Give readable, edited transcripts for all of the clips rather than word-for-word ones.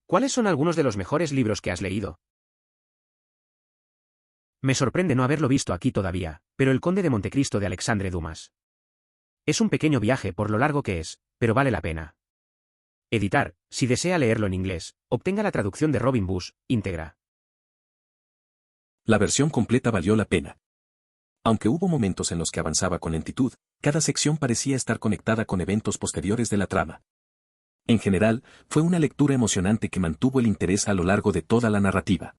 ¿Cuáles son algunos de los mejores libros que has leído? Me sorprende no haberlo visto aquí todavía, pero El Conde de Montecristo de Alexandre Dumas. Es un pequeño viaje por lo largo que es, pero vale la pena. Editar, si desea leerlo en inglés, obtenga la traducción de Robin Bush, íntegra. La versión completa valió la pena. Aunque hubo momentos en los que avanzaba con lentitud, cada sección parecía estar conectada con eventos posteriores de la trama. En general, fue una lectura emocionante que mantuvo el interés a lo largo de toda la narrativa.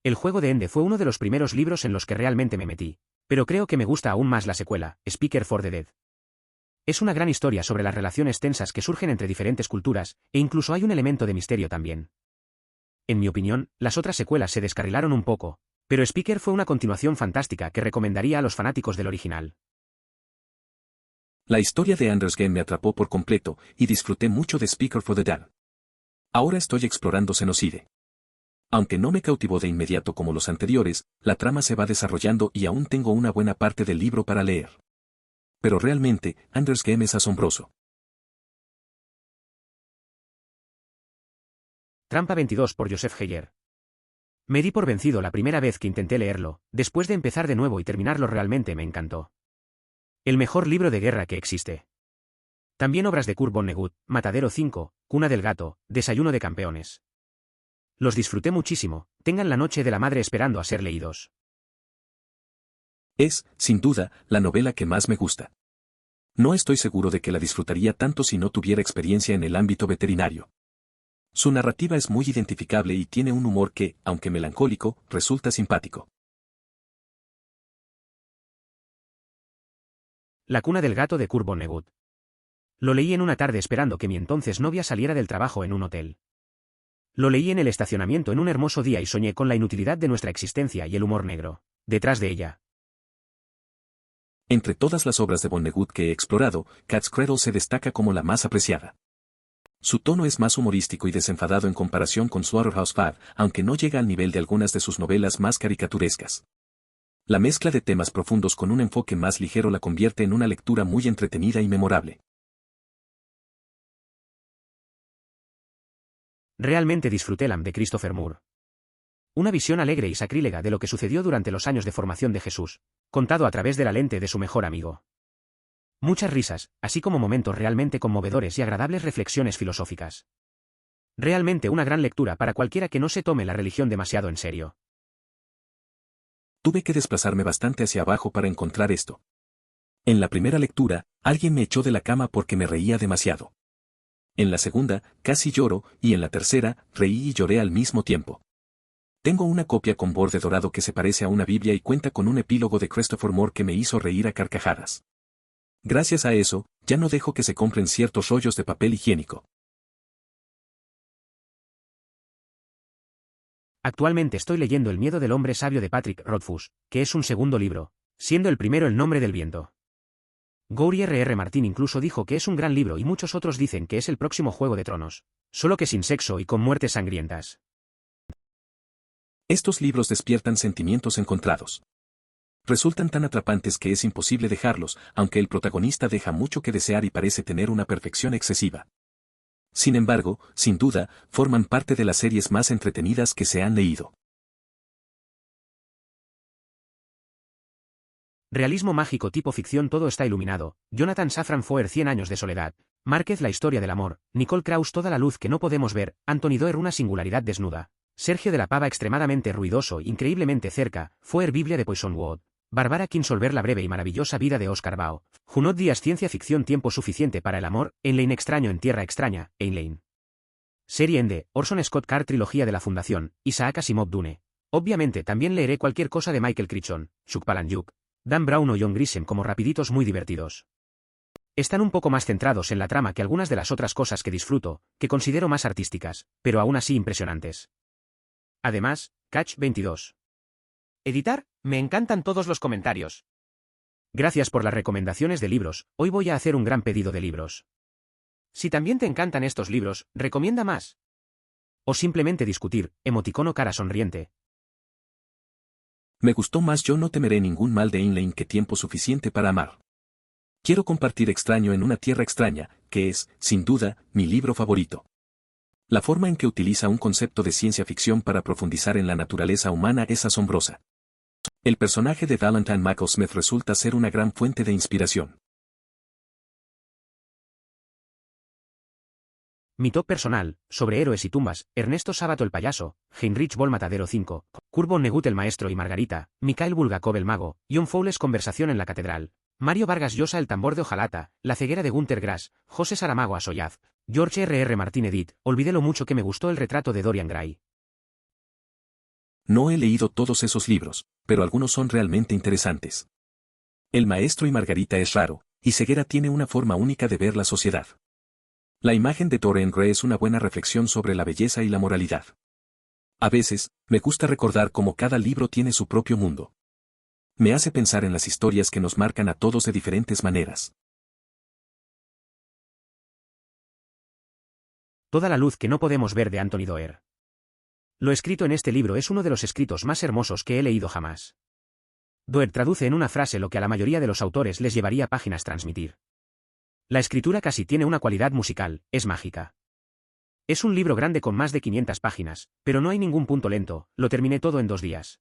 El juego de Ende fue uno de los primeros libros en los que realmente me metí, pero creo que me gusta aún más la secuela, Speaker for the Dead. Es una gran historia sobre las relaciones tensas que surgen entre diferentes culturas, e incluso hay un elemento de misterio también. En mi opinión, las otras secuelas se descarrilaron un poco, pero Speaker fue una continuación fantástica que recomendaría a los fanáticos del original. La historia de Ender's Game me atrapó por completo y disfruté mucho de Speaker for the Dead. Ahora estoy explorando Xenocide. Aunque no me cautivó de inmediato como los anteriores, la trama se va desarrollando y aún tengo una buena parte del libro para leer. Pero realmente, Ender's Game es asombroso. Trampa 22 por Joseph Heyer. Me di por vencido la primera vez que intenté leerlo, después de empezar de nuevo y terminarlo realmente me encantó. El mejor libro de guerra que existe. También obras de Kurt Vonnegut, Matadero 5, Cuna del Gato, Desayuno de Campeones. Los disfruté muchísimo, tengan la noche de la madre esperando a ser leídos. Es, sin duda, la novela que más me gusta. No estoy seguro de que la disfrutaría tanto si no tuviera experiencia en el ámbito veterinario. Su narrativa es muy identificable y tiene un humor que, aunque melancólico, resulta simpático. La Cuna del Gato de Kurt Vonnegut. Lo leí en una tarde esperando que mi entonces novia saliera del trabajo en un hotel. Lo leí en el estacionamiento en un hermoso día y soñé con la inutilidad de nuestra existencia y el humor negro detrás de ella. Entre todas las obras de Vonnegut que he explorado, Cat's Cradle se destaca como la más apreciada. Su tono es más humorístico y desenfadado en comparación con Slaughterhouse-Five, aunque no llega al nivel de algunas de sus novelas más caricaturescas. La mezcla de temas profundos con un enfoque más ligero la convierte en una lectura muy entretenida y memorable. Realmente disfruté Lamb de Christopher Moore. Una visión alegre y sacrílega de lo que sucedió durante los años de formación de Jesús, contado a través de la lente de su mejor amigo. Muchas risas, así como momentos realmente conmovedores y agradables reflexiones filosóficas. Realmente una gran lectura para cualquiera que no se tome la religión demasiado en serio. Tuve que desplazarme bastante hacia abajo para encontrar esto. En la primera lectura, alguien me echó de la cama porque me reía demasiado. En la segunda, casi lloro, y en la tercera, reí y lloré al mismo tiempo. Tengo una copia con borde dorado que se parece a una Biblia y cuenta con un epílogo de Christopher Moore que me hizo reír a carcajadas. Gracias a eso, ya no dejo que se compren ciertos rollos de papel higiénico. Actualmente estoy leyendo El miedo del hombre sabio de Patrick Rothfuss, que es un segundo libro, siendo el primero El nombre del viento. Gary R.R. Martin incluso dijo que es un gran libro y muchos otros dicen que es el próximo Juego de Tronos, solo que sin sexo y con muertes sangrientas. Estos libros despiertan sentimientos encontrados. Resultan tan atrapantes que es imposible dejarlos, aunque el protagonista deja mucho que desear y parece tener una perfección excesiva. Sin embargo, sin duda, forman parte de las series más entretenidas que se han leído. Realismo mágico tipo ficción. Todo está iluminado. Jonathan Safran Foer 100 años de soledad. Márquez La historia del amor. Nicole Krauss Toda la luz que no podemos ver. Anthony Doerr Una singularidad desnuda. Sergio de la Pava extremadamente ruidoso, increíblemente cerca. Foer Biblia de Poisonwood. Barbara Kingsolver La breve y maravillosa vida de Oscar Bao. Junot Díaz Ciencia ficción. Tiempo suficiente para el amor. Heinlein extraño en tierra extraña. Heinlein. Serie Ende. Orson Scott Card Trilogía de la Fundación. Isaac Asimov Dune. Obviamente también leeré cualquier cosa de Michael Crichton, Chuck Palahniuk, Dan Brown o John Grisham como rapiditos muy divertidos. Están un poco más centrados en la trama que algunas de las otras cosas que disfruto, que considero más artísticas, pero aún así impresionantes. Además, Catch 22. Editar, me encantan todos los comentarios. Gracias por las recomendaciones de libros, hoy voy a hacer un gran pedido de libros. Si también te encantan estos libros, recomienda más. O simplemente discutir, emoticono cara sonriente. Me gustó más Yo no temeré ningún mal de Heinlein que Tiempo suficiente para amar. Quiero compartir Extraño en una tierra extraña, que es, sin duda, mi libro favorito. La forma en que utiliza un concepto de ciencia ficción para profundizar en la naturaleza humana es asombrosa. El personaje de Valentine Michael Smith resulta ser una gran fuente de inspiración. Mi top personal, sobre héroes y tumbas, Ernesto Sábato el payaso, Heinrich Böll Matadero 5, Kurt Vonnegut el maestro y Margarita, Mikhail Bulgakov el mago, John Fowles Conversación en la catedral, Mario Vargas Llosa el tambor de hojalata, La ceguera de Günter Grass, José Saramago Asoyaz, George R.R. Martin Edith, olvidé lo mucho que me gustó el retrato de Dorian Gray. No he leído todos esos libros, pero algunos son realmente interesantes. El maestro y Margarita es raro, y Ceguera tiene una forma única de ver la sociedad. La imagen de Dorian Gray es una buena reflexión sobre la belleza y la moralidad. A veces, me gusta recordar cómo cada libro tiene su propio mundo. Me hace pensar en las historias que nos marcan a todos de diferentes maneras. Toda la luz que no podemos ver de Anthony Doerr. Lo escrito en este libro es uno de los escritos más hermosos que he leído jamás. Doerr traduce en una frase lo que a la mayoría de los autores les llevaría páginas transmitir. La escritura casi tiene una cualidad musical, es mágica. Es un libro grande con más de 500 páginas, pero no hay ningún punto lento, lo terminé todo en 2 días.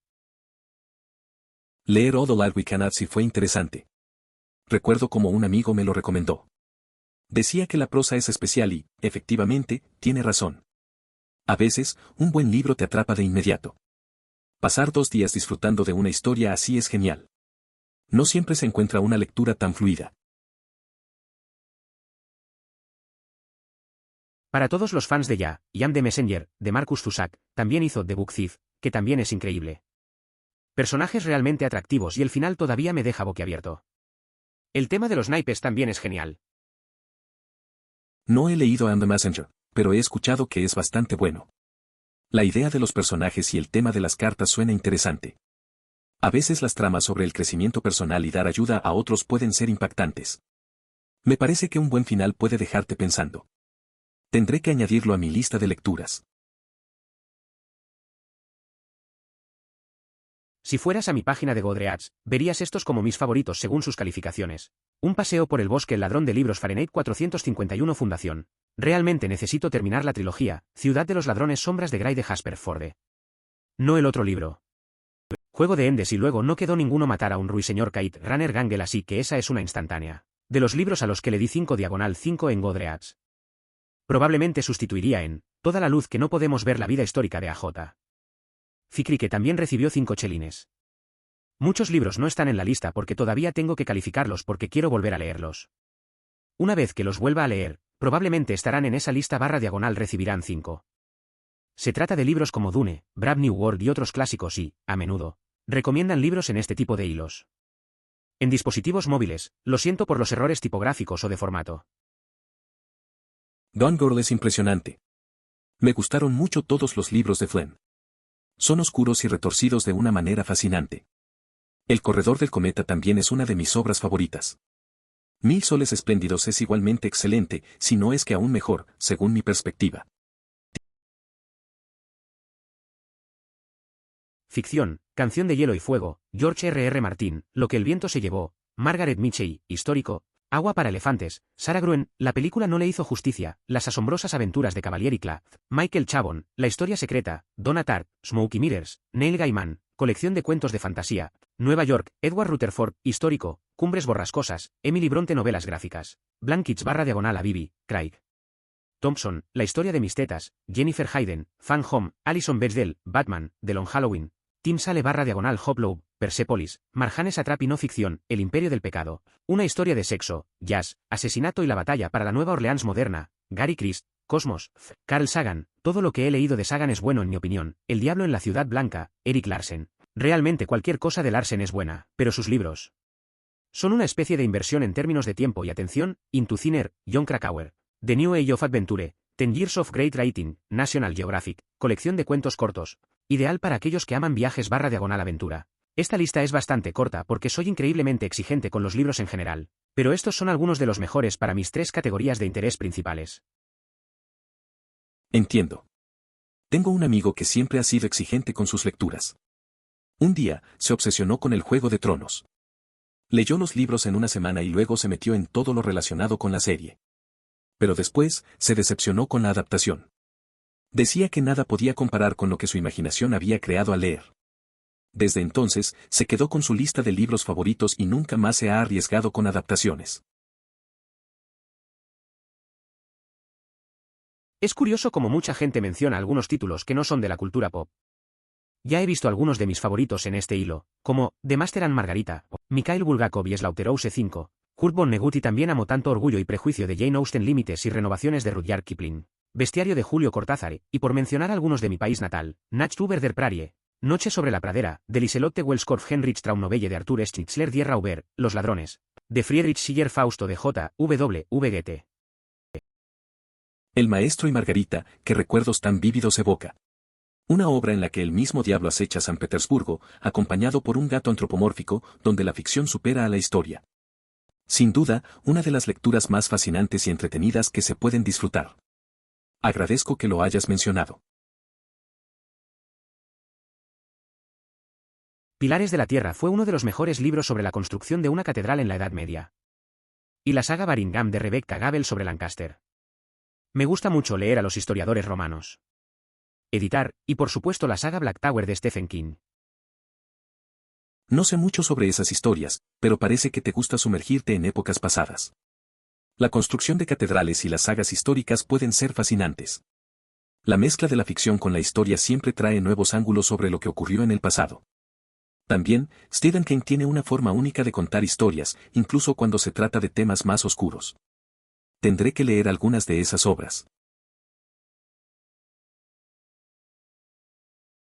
Leer All the Light We Cannot See fue interesante. Recuerdo como un amigo me lo recomendó. Decía que la prosa es especial y, efectivamente, tiene razón. A veces, un buen libro te atrapa de inmediato. Pasar 2 días disfrutando de una historia así es genial. No siempre se encuentra una lectura tan fluida. Para todos los fans de Ya, I Am the Messenger, de Marcus Zusak, también hizo The Book Thief, que también es increíble. Personajes realmente atractivos y el final todavía me deja boquiabierto. El tema de los naipes también es genial. No he leído I Am the Messenger, pero he escuchado que es bastante bueno. La idea de los personajes y el tema de las cartas suena interesante. A veces las tramas sobre el crecimiento personal y dar ayuda a otros pueden ser impactantes. Me parece que un buen final puede dejarte pensando. Tendré que añadirlo a mi lista de lecturas. Si fueras a mi página de Goodreads, verías estos como mis favoritos según sus calificaciones. Un paseo por el bosque, el ladrón de libros, Fahrenheit 451 Fundación. Realmente necesito terminar la trilogía, Ciudad de los ladrones, Sombras de Grey de Jasper Forde. No el otro libro. Juego de Endes y luego no quedó ninguno. Matar a un ruiseñor, Kate Runner Gangle, así que esa es una instantánea. De los libros a los que le di 5/5 en Goodreads. Probablemente sustituiría en Toda la luz que no podemos ver, la vida histórica de A.J. Fikri, que también recibió 5 chelines. Muchos libros no están en la lista porque todavía tengo que calificarlos porque quiero volver a leerlos. Una vez que los vuelva a leer, probablemente estarán en esa lista // recibirán 5. Se trata de libros como Dune, Brave New World y otros clásicos y, a menudo, recomiendan libros en este tipo de hilos. En dispositivos móviles, lo siento por los errores tipográficos o de formato. Gone Girl es impresionante. Me gustaron mucho todos los libros de Flynn. Son oscuros y retorcidos de una manera fascinante. El corredor del cometa también es una de mis obras favoritas. 1000 soles espléndidos es igualmente excelente, si no es que aún mejor, según mi perspectiva. Ficción, Canción de hielo y fuego, George R.R. Martin, Lo que el viento se llevó, Margaret Mitchell, histórico, Agua para elefantes, Sarah Gruen, la película no le hizo justicia, Las asombrosas aventuras de Cavalier Clay, Michael Chabon, La historia secreta, Donna Tartt, Smokey Mirrors, Neil Gaiman, colección de cuentos de fantasía, Nueva York, Edward Rutherford, histórico, Cumbres borrascosas, Emily Bronte, novelas gráficas, Blankets // a Bibi, Craig Thompson, La historia de mis tetas, Jennifer Hayden, Fan Home, Alison Bechdel, Batman, The Long Halloween, Tim Sale // Hoplow, Persepolis, Marjane Satrapi, no ficción, El imperio del pecado, una historia de sexo, jazz, asesinato y la batalla para la Nueva Orleans moderna, Gary Christ, Cosmos, Carl Sagan, todo lo que he leído de Sagan es bueno en mi opinión, El diablo en la ciudad blanca, Eric Larsen. Realmente cualquier cosa de Larsen es buena, pero sus libros son una especie de inversión en términos de tiempo y atención. Into Thin Air, Jon Krakauer, The New Age of Adventure, 10 Years of Great Writing, National Geographic, colección de cuentos cortos, ideal para aquellos que aman viajes / aventura. Esta lista es bastante corta porque soy increíblemente exigente con los libros en general, pero estos son algunos de los mejores para mis 3 categorías de interés principales. Entiendo. Tengo un amigo que siempre ha sido exigente con sus lecturas. Un día, se obsesionó con el Juego de Tronos. Leyó los libros en una semana y luego se metió en todo lo relacionado con la serie. Pero después, se decepcionó con la adaptación. Decía que nada podía comparar con lo que su imaginación había creado al leer. Desde entonces, se quedó con su lista de libros favoritos y nunca más se ha arriesgado con adaptaciones. Es curioso cómo mucha gente menciona algunos títulos que no son de la cultura pop. Ya he visto algunos de mis favoritos en este hilo, como The Master and Margarita, Mikhail Bulgakov y Slaughterhouse 5, Kurt Vonnegut y también amo tanto Orgullo y Prejuicio de Jane Austen, Límites y renovaciones de Rudyard Kipling, Bestiario de Julio Cortázar y por mencionar algunos de mi país natal, Nacht über der Prarie, Noche sobre la pradera, de Liselotte Welskopf, Heinrich Traumnovelle de Arthur Schnitzler, Die Räuber, Los ladrones, de Friedrich Schiller, Fausto de J. W. Goethe. El maestro y Margarita, qué recuerdos tan vívidos evoca. Una obra en la que el mismo diablo acecha San Petersburgo, acompañado por un gato antropomórfico, donde la ficción supera a la historia. Sin duda, una de las lecturas más fascinantes y entretenidas que se pueden disfrutar. Agradezco que lo hayas mencionado. Pilares de la Tierra fue uno de los mejores libros sobre la construcción de una catedral en la Edad Media. Y la saga Baringham de Rebecca Gabel sobre Lancaster. Me gusta mucho leer a los historiadores romanos. Editar, y por supuesto la saga Black Tower de Stephen King. No sé mucho sobre esas historias, pero parece que te gusta sumergirte en épocas pasadas. La construcción de catedrales y las sagas históricas pueden ser fascinantes. La mezcla de la ficción con la historia siempre trae nuevos ángulos sobre lo que ocurrió en el pasado. También, Stephen King tiene una forma única de contar historias, incluso cuando se trata de temas más oscuros. Tendré que leer algunas de esas obras.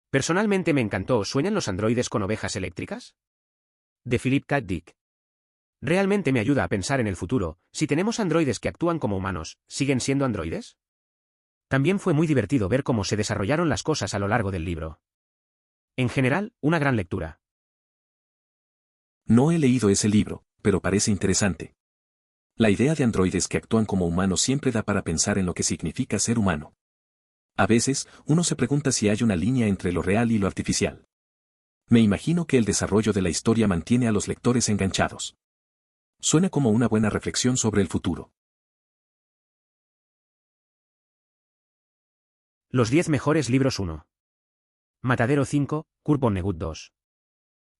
Personalmente me encantó ¿Sueñan los androides con ovejas eléctricas? De Philip K. Dick. Realmente me ayuda a pensar en el futuro. Si tenemos androides que actúan como humanos, ¿siguen siendo androides? También fue muy divertido ver cómo se desarrollaron las cosas a lo largo del libro. En general, una gran lectura. No he leído ese libro, pero parece interesante. La idea de androides que actúan como humanos siempre da para pensar en lo que significa ser humano. A veces, uno se pregunta si hay una línea entre lo real y lo artificial. Me imagino que el desarrollo de la historia mantiene a los lectores enganchados. Suena como una buena reflexión sobre el futuro. Los 10 mejores libros 1. Matadero 5, Kurt Vonnegut 2.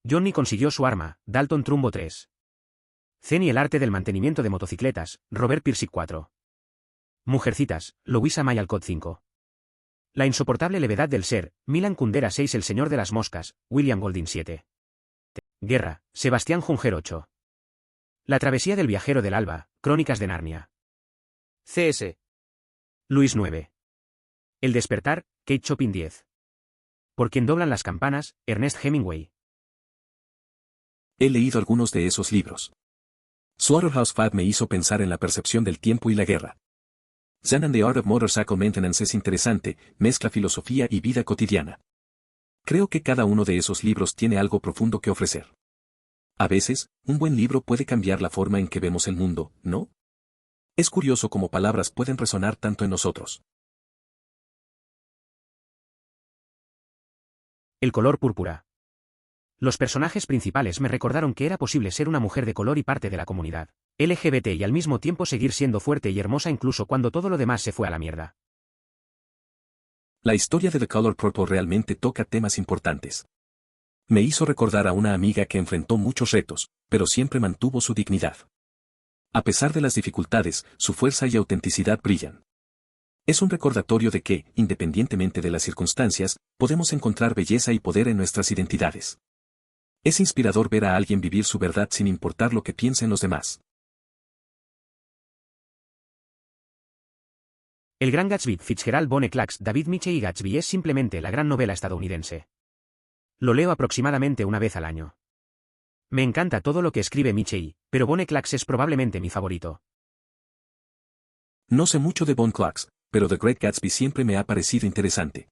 Johnny consiguió su arma, Dalton Trumbo 3. Zen y el arte del mantenimiento de motocicletas, Robert Pirsig 4. Mujercitas, Louisa May Alcott 5. La insoportable levedad del ser, Milan Kundera 6. El señor de las moscas, William Golding 7. Guerra, Sebastián Junger 8. La travesía del viajero del alba, Crónicas de Narnia. C.S. Luis 9. El despertar, Kate Chopin 10. Por quien doblan las campanas, Ernest Hemingway. He leído algunos de esos libros. Slaughterhouse-Five me hizo pensar en la percepción del tiempo y la guerra. Zen and the Art of Motorcycle Maintenance es interesante, mezcla filosofía y vida cotidiana. Creo que cada uno de esos libros tiene algo profundo que ofrecer. A veces, un buen libro puede cambiar la forma en que vemos el mundo, ¿no? Es curioso cómo palabras pueden resonar tanto en nosotros. El color púrpura. Los personajes principales me recordaron que era posible ser una mujer de color y parte de la comunidad LGBT y al mismo tiempo seguir siendo fuerte y hermosa incluso cuando todo lo demás se fue a la mierda. La historia de The Color Purple realmente toca temas importantes. Me hizo recordar a una amiga que enfrentó muchos retos, pero siempre mantuvo su dignidad. A pesar de las dificultades, su fuerza y autenticidad brillan. Es un recordatorio de que, independientemente de las circunstancias, podemos encontrar belleza y poder en nuestras identidades. Es inspirador ver a alguien vivir su verdad sin importar lo que piensen los demás. El Gran Gatsby, Fitzgerald Bonne Clark, David Mitchell y Gatsby es simplemente la gran novela estadounidense. Lo leo aproximadamente una vez al año. Me encanta todo lo que escribe Mitchell, pero Bonne Clark es probablemente mi favorito. No sé mucho de Bonne Clark, pero The Great Gatsby siempre me ha parecido interesante.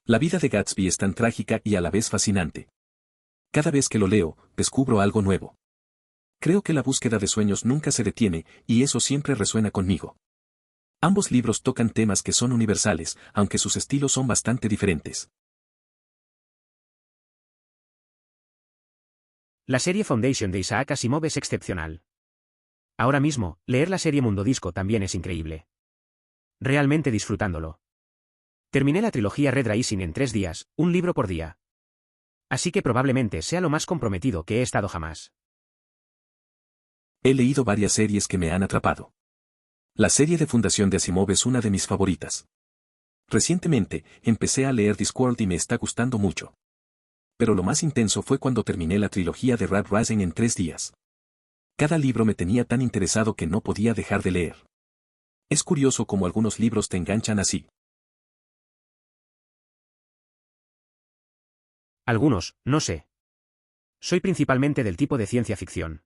La vida de Gatsby es tan trágica y a la vez fascinante. Cada vez que lo leo, descubro algo nuevo. Creo que la búsqueda de sueños nunca se detiene, y eso siempre resuena conmigo. Ambos libros tocan temas que son universales, aunque sus estilos son bastante diferentes. La serie Foundation de Isaac Asimov es excepcional. Ahora mismo, leer la serie Mundo Disco también es increíble. Realmente disfrutándolo. Terminé la trilogía Red Rising en 3 días, un libro por día. Así que probablemente sea lo más comprometido que he estado jamás. He leído varias series que me han atrapado. La serie de Fundación de Asimov es una de mis favoritas. Recientemente, empecé a leer Discworld y me está gustando mucho. Pero lo más intenso fue cuando terminé la trilogía de Red Rising en 3 días. Cada libro me tenía tan interesado que no podía dejar de leer. Es curioso cómo algunos libros te enganchan así. Algunos, no sé. Soy principalmente del tipo de ciencia ficción.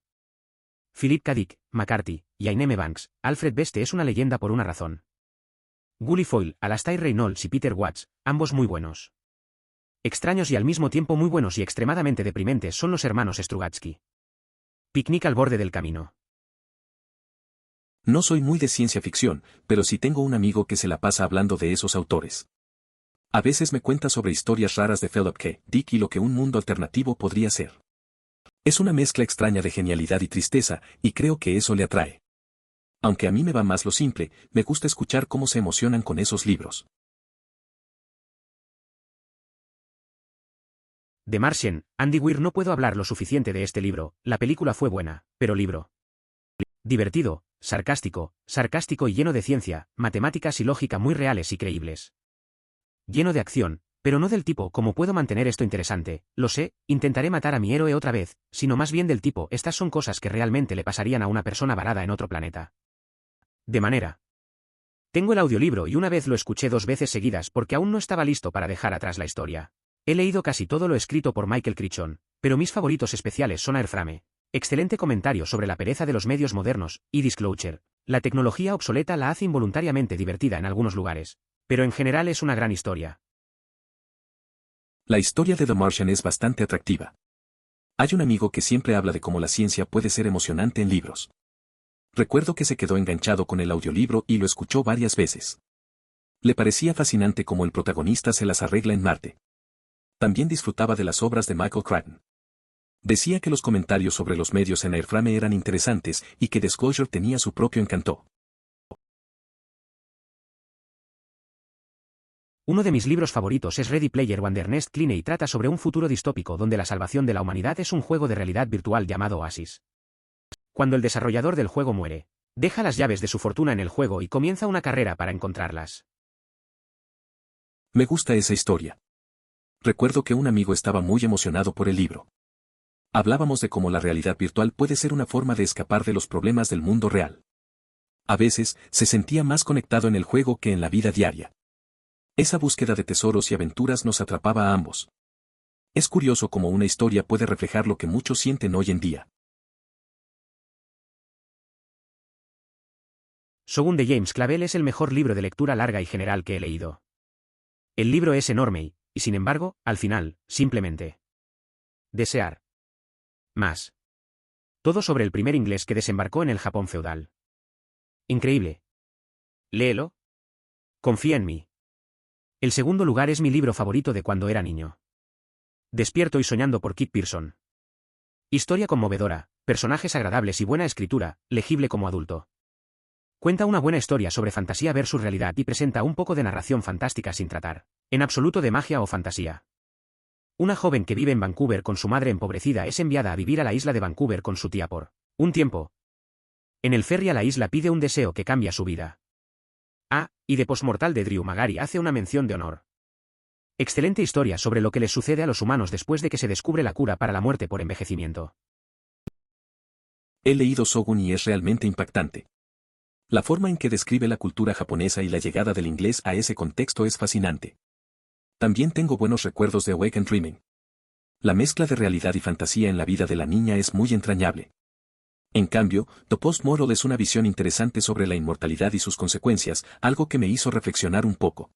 Philip K. Dick, McCarthy, y Aine Banks, Alfred Beste es una leyenda por una razón. Gully Foyle, Alastair Reynolds y Peter Watts, ambos muy buenos. Extraños y al mismo tiempo muy buenos y extremadamente deprimentes son los hermanos Strugatsky. Picnic al borde del camino. No soy muy de ciencia ficción, pero sí tengo un amigo que se la pasa hablando de esos autores. A veces me cuenta sobre historias raras de Philip K. Dick y lo que un mundo alternativo podría ser. Es una mezcla extraña de genialidad y tristeza, y creo que eso le atrae. Aunque a mí me va más lo simple, me gusta escuchar cómo se emocionan con esos libros. The Martian, Andy Weir. No puedo hablar lo suficiente de este libro. La película fue buena, pero libro. Divertido, sarcástico y lleno de ciencia, matemáticas y lógica muy reales y creíbles. Lleno de acción, pero no del tipo ¿cómo puedo mantener esto interesante? Lo sé, intentaré matar a mi héroe otra vez, sino más bien del tipo estas son cosas que realmente le pasarían a una persona varada en otro planeta. De manera. Tengo el audiolibro y una vez lo escuché 2 veces seguidas porque aún no estaba listo para dejar atrás la historia. He leído casi todo lo escrito por Michael Crichton, pero mis favoritos especiales son Airframe. Excelente comentario sobre la pereza de los medios modernos, y Disclosure. La tecnología obsoleta la hace involuntariamente divertida en algunos lugares, pero en general es una gran historia. La historia de The Martian es bastante atractiva. Hay un amigo que siempre habla de cómo la ciencia puede ser emocionante en libros. Recuerdo que se quedó enganchado con el audiolibro y lo escuchó varias veces. Le parecía fascinante cómo el protagonista se las arregla en Marte. También disfrutaba de las obras de Michael Crichton. Decía que los comentarios sobre los medios en Airframe eran interesantes y que Disclosure tenía su propio encanto. Uno de mis libros favoritos es Ready Player One de Ernest Cline y trata sobre un futuro distópico donde la salvación de la humanidad es un juego de realidad virtual llamado Oasis. Cuando el desarrollador del juego muere, deja las llaves de su fortuna en el juego y comienza una carrera para encontrarlas. Me gusta esa historia. Recuerdo que un amigo estaba muy emocionado por el libro. Hablábamos de cómo la realidad virtual puede ser una forma de escapar de los problemas del mundo real. A veces, se sentía más conectado en el juego que en la vida diaria. Esa búsqueda de tesoros y aventuras nos atrapaba a ambos. Es curioso cómo una historia puede reflejar lo que muchos sienten hoy en día. Shogun de James Clavell es el mejor libro de lectura larga y general que he leído. El libro es enorme y, sin embargo, al final, simplemente desear más. Todo sobre el primer inglés que desembarcó en el Japón feudal. Increíble. Léelo. Confía en mí. El segundo lugar es mi libro favorito de cuando era niño. Despierto y soñando por Kit Pearson. Historia conmovedora, personajes agradables y buena escritura, legible como adulto. Cuenta una buena historia sobre fantasía versus realidad y presenta un poco de narración fantástica sin tratar, en absoluto, de magia o fantasía. Una joven que vive en Vancouver con su madre empobrecida es enviada a vivir a la isla de Vancouver con su tía por un tiempo. En el ferry a la isla pide un deseo que cambia su vida. Y de Postmortal de Drew Magary hace una mención de honor. Excelente historia sobre lo que les sucede a los humanos después de que se descubre la cura para la muerte por envejecimiento. He leído Shogun y es realmente impactante. La forma en que describe la cultura japonesa y la llegada del inglés a ese contexto es fascinante. También tengo buenos recuerdos de Awake and Dreaming. La mezcla de realidad y fantasía en la vida de la niña es muy entrañable. En cambio, The Postmortal es una visión interesante sobre la inmortalidad y sus consecuencias, algo que me hizo reflexionar un poco.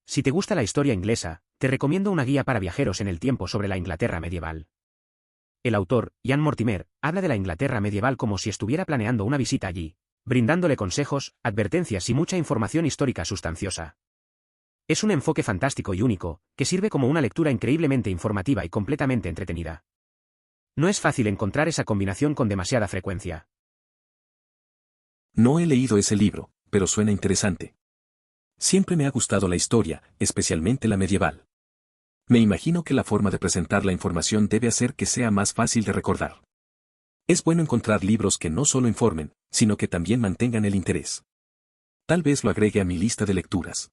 Si te gusta la historia inglesa, te recomiendo una guía para viajeros en el tiempo sobre la Inglaterra medieval. El autor, Ian Mortimer, habla de la Inglaterra medieval como si estuviera planeando una visita allí, brindándole consejos, advertencias y mucha información histórica sustanciosa. Es un enfoque fantástico y único, que sirve como una lectura increíblemente informativa y completamente entretenida. No es fácil encontrar esa combinación con demasiada frecuencia. No he leído ese libro, pero suena interesante. Siempre me ha gustado la historia, especialmente la medieval. Me imagino que la forma de presentar la información debe hacer que sea más fácil de recordar. Es bueno encontrar libros que no solo informen, sino que también mantengan el interés. Tal vez lo agregue a mi lista de lecturas.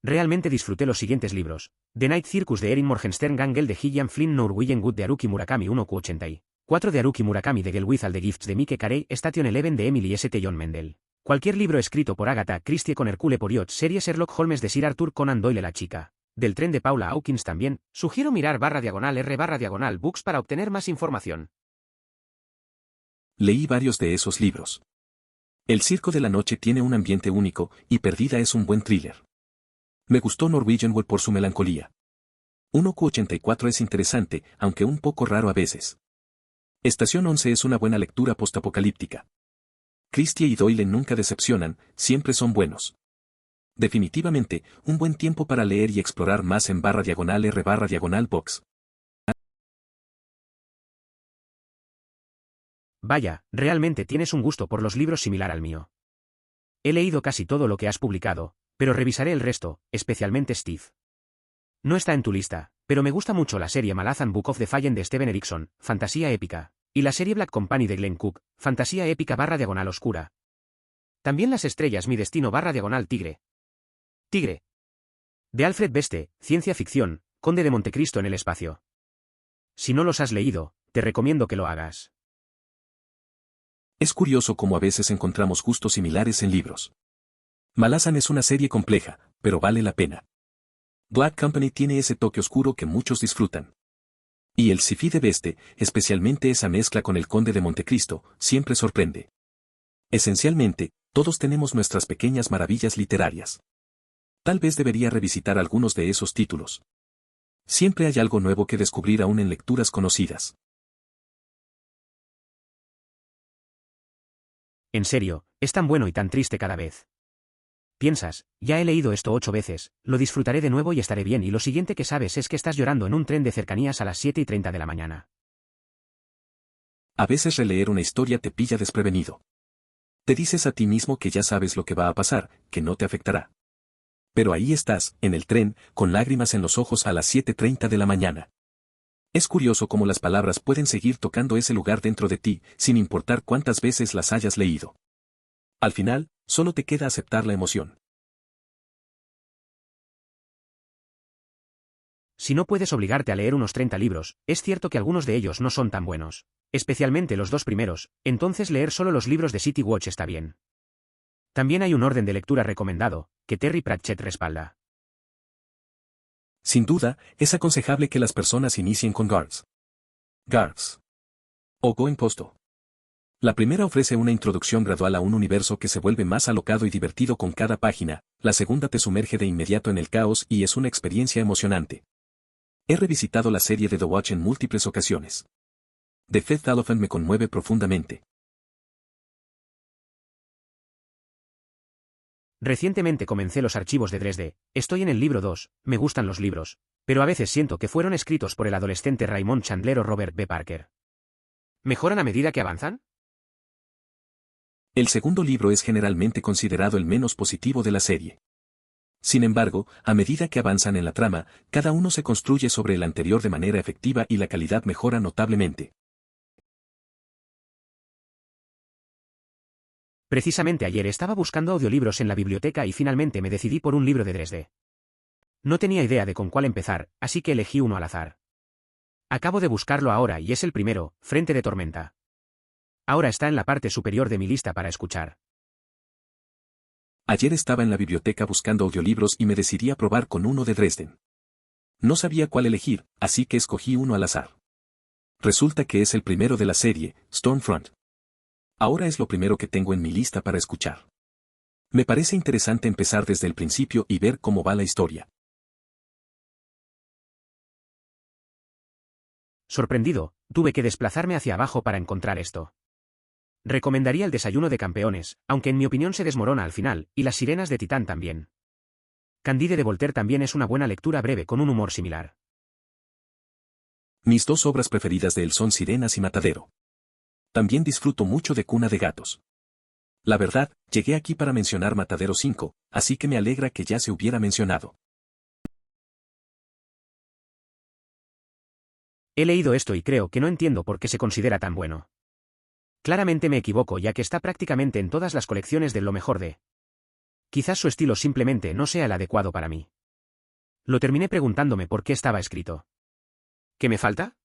Realmente disfruté los siguientes libros. The Night Circus de Erin Morgenstern, Gangle de Gillian Flynn, Norwegian Wood de Haruki Murakami 1Q80. de Haruki Murakami, de Girl with All the Gifts de Mike Carey, Station Eleven de Emily St. John Mendel. Cualquier libro escrito por Agatha Christie con Hercule Poirot, serie Sherlock Holmes de Sir Arthur Conan Doyle, La chica del tren de Paula Hawkins también. Sugiero mirar /R/books para obtener más información. Leí varios de esos libros. El Circo de la Noche tiene un ambiente único, y Perdida es un buen thriller. Me gustó Norwegian Wood por su melancolía. 1Q84 es interesante, aunque un poco raro a veces. Estación 11 es una buena lectura postapocalíptica. Christie y Doyle nunca decepcionan, siempre son buenos. Definitivamente, un buen tiempo para leer y explorar más en /R/box. Vaya, realmente tienes un gusto por los libros similar al mío. He leído casi todo lo que has publicado, pero revisaré el resto, especialmente Steve. No está en tu lista, pero me gusta mucho la serie Malazan Book of the Fallen de Steven Erikson, fantasía épica, y la serie Black Company de Glenn Cook, fantasía épica /oscura. También Las estrellas, mi destino /tigre. Tigre. De Alfred Beste, ciencia ficción, Conde de Montecristo en el espacio. Si no los has leído, te recomiendo que lo hagas. Es curioso cómo a veces encontramos gustos similares en libros. Malazan es una serie compleja, pero vale la pena. Black Company tiene ese toque oscuro que muchos disfrutan. Y el sci-fi de Beste, especialmente esa mezcla con el Conde de Montecristo, siempre sorprende. Esencialmente, todos tenemos nuestras pequeñas maravillas literarias. Tal vez debería revisitar algunos de esos títulos. Siempre hay algo nuevo que descubrir aún en lecturas conocidas. En serio, es tan bueno y tan triste cada vez. Piensas, ya he leído esto 8 veces, lo disfrutaré de nuevo y estaré bien, y lo siguiente que sabes es que estás llorando en un tren de cercanías a las 7:30 de la mañana. A veces releer una historia te pilla desprevenido. Te dices a ti mismo que ya sabes lo que va a pasar, que no te afectará. Pero ahí estás, en el tren, con lágrimas en los ojos a las 7:30 de la mañana. Es curioso cómo las palabras pueden seguir tocando ese lugar dentro de ti, sin importar cuántas veces las hayas leído. Al final, solo te queda aceptar la emoción. Si no puedes obligarte a leer unos 30 libros, es cierto que algunos de ellos no son tan buenos. Especialmente los 2 primeros, entonces leer solo los libros de City Watch está bien. También hay un orden de lectura recomendado, que Terry Pratchett respalda. Sin duda, es aconsejable que las personas inicien con Guards. O Going Postal. La primera ofrece una introducción gradual a un universo que se vuelve más alocado y divertido con cada página, la segunda te sumerge de inmediato en el caos y es una experiencia emocionante. He revisitado la serie de The Watch en múltiples ocasiones. The Fifth Elephant me conmueve profundamente. Recientemente comencé Los archivos de Dresde, estoy en el libro 2, me gustan los libros, pero a veces siento que fueron escritos por el adolescente Raymond Chandler o Robert B. Parker. ¿Mejoran a medida que avanzan? El segundo libro es generalmente considerado el menos positivo de la serie. Sin embargo, a medida que avanzan en la trama, cada uno se construye sobre el anterior de manera efectiva y la calidad mejora notablemente. Precisamente ayer estaba buscando audiolibros en la biblioteca y finalmente me decidí por un libro de Dresde. No tenía idea de con cuál empezar, así que elegí uno al azar. Acabo de buscarlo ahora y es el primero, Frente de Tormenta. Ahora está en la parte superior de mi lista para escuchar. Ayer estaba en la biblioteca buscando audiolibros y me decidí a probar con uno de Dresden. No sabía cuál elegir, así que escogí uno al azar. Resulta que es el primero de la serie, Stormfront. Ahora es lo primero que tengo en mi lista para escuchar. Me parece interesante empezar desde el principio y ver cómo va la historia. Sorprendido, tuve que desplazarme hacia abajo para encontrar esto. Recomendaría El desayuno de campeones, aunque en mi opinión se desmorona al final, y Las sirenas de Titán también. Candide de Voltaire también es una buena lectura breve con un humor similar. Mis dos obras preferidas de él son Sirenas y Matadero. También disfruto mucho de Cuna de Gatos. La verdad, llegué aquí para mencionar Matadero 5, así que me alegra que ya se hubiera mencionado. He leído esto y creo que no entiendo por qué se considera tan bueno. Claramente me equivoco ya que está prácticamente en todas las colecciones de lo mejor de. Quizás su estilo simplemente no sea el adecuado para mí. Lo terminé preguntándome por qué estaba escrito. ¿Qué me falta?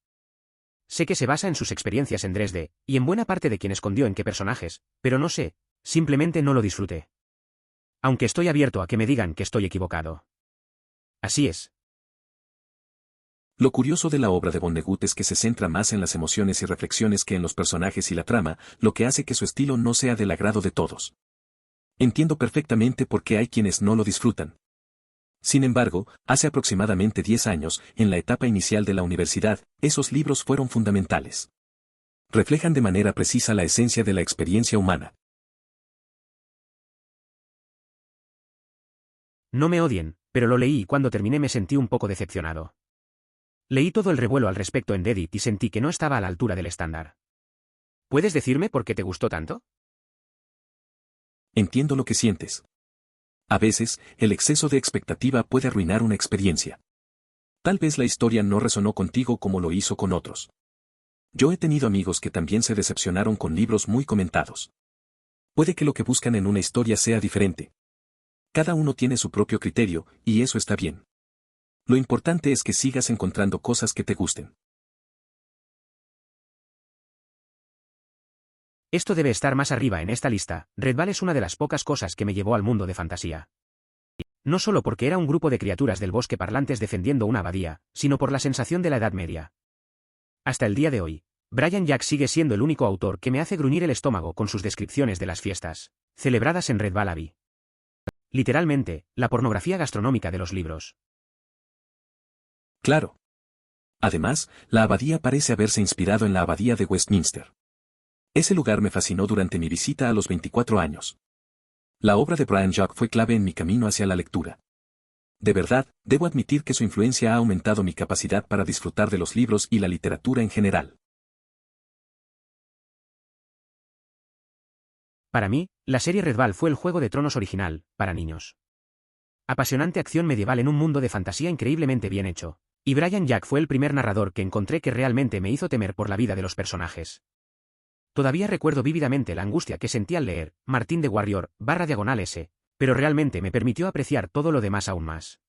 Sé que se basa en sus experiencias en Dresde, y en buena parte de quien escondió en qué personajes, pero no sé, simplemente no lo disfruté. Aunque estoy abierto a que me digan que estoy equivocado. Así es. Lo curioso de la obra de Vonnegut es que se centra más en las emociones y reflexiones que en los personajes y la trama, lo que hace que su estilo no sea del agrado de todos. Entiendo perfectamente por qué hay quienes no lo disfrutan. Sin embargo, hace aproximadamente 10 años, en la etapa inicial de la universidad, esos libros fueron fundamentales. Reflejan de manera precisa la esencia de la experiencia humana. No me odien, pero lo leí y cuando terminé me sentí un poco decepcionado. Leí todo el revuelo al respecto en Reddit y sentí que no estaba a la altura del estándar. ¿Puedes decirme por qué te gustó tanto? Entiendo lo que sientes. A veces, el exceso de expectativa puede arruinar una experiencia. Tal vez la historia no resonó contigo como lo hizo con otros. Yo he tenido amigos que también se decepcionaron con libros muy comentados. Puede que lo que buscan en una historia sea diferente. Cada uno tiene su propio criterio, y eso está bien. Lo importante es que sigas encontrando cosas que te gusten. Esto debe estar más arriba en esta lista. Redval es una de las pocas cosas que me llevó al mundo de fantasía. No solo porque era un grupo de criaturas del bosque parlantes defendiendo una abadía, sino por la sensación de la Edad Media. Hasta el día de hoy, Brian Jack sigue siendo el único autor que me hace gruñir el estómago con sus descripciones de las fiestas, celebradas en Redval Abbey. Literalmente, la pornografía gastronómica de los libros. Claro. Además, la abadía parece haberse inspirado en la abadía de Westminster. Ese lugar me fascinó durante mi visita a los 24 años. La obra de Brian Jack fue clave en mi camino hacia la lectura. De verdad, debo admitir que su influencia ha aumentado mi capacidad para disfrutar de los libros y la literatura en general. Para mí, la serie Redval fue el Juego de Tronos original, para niños. Apasionante acción medieval en un mundo de fantasía increíblemente bien hecho. Y Brian Jack fue el primer narrador que encontré que realmente me hizo temer por la vida de los personajes. Todavía recuerdo vívidamente la angustia que sentí al leer Martín de Warrior, /S, pero realmente me permitió apreciar todo lo demás aún más.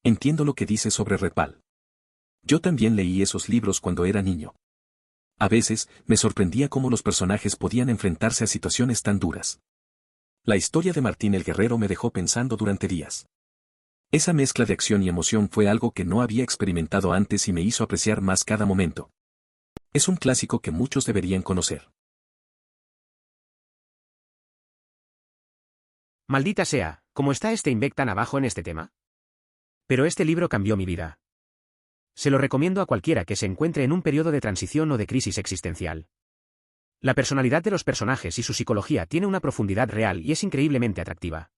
Entiendo lo que dices sobre Redval. Yo también leí esos libros cuando era niño. A veces, me sorprendía cómo los personajes podían enfrentarse a situaciones tan duras. La historia de Martín el Guerrero me dejó pensando durante días. Esa mezcla de acción y emoción fue algo que no había experimentado antes y me hizo apreciar más cada momento. Es un clásico que muchos deberían conocer. Maldita sea, ¿cómo está Steinbeck tan abajo en este tema? Pero este libro cambió mi vida. Se lo recomiendo a cualquiera que se encuentre en un periodo de transición o de crisis existencial. La personalidad de los personajes y su psicología tiene una profundidad real y es increíblemente atractiva.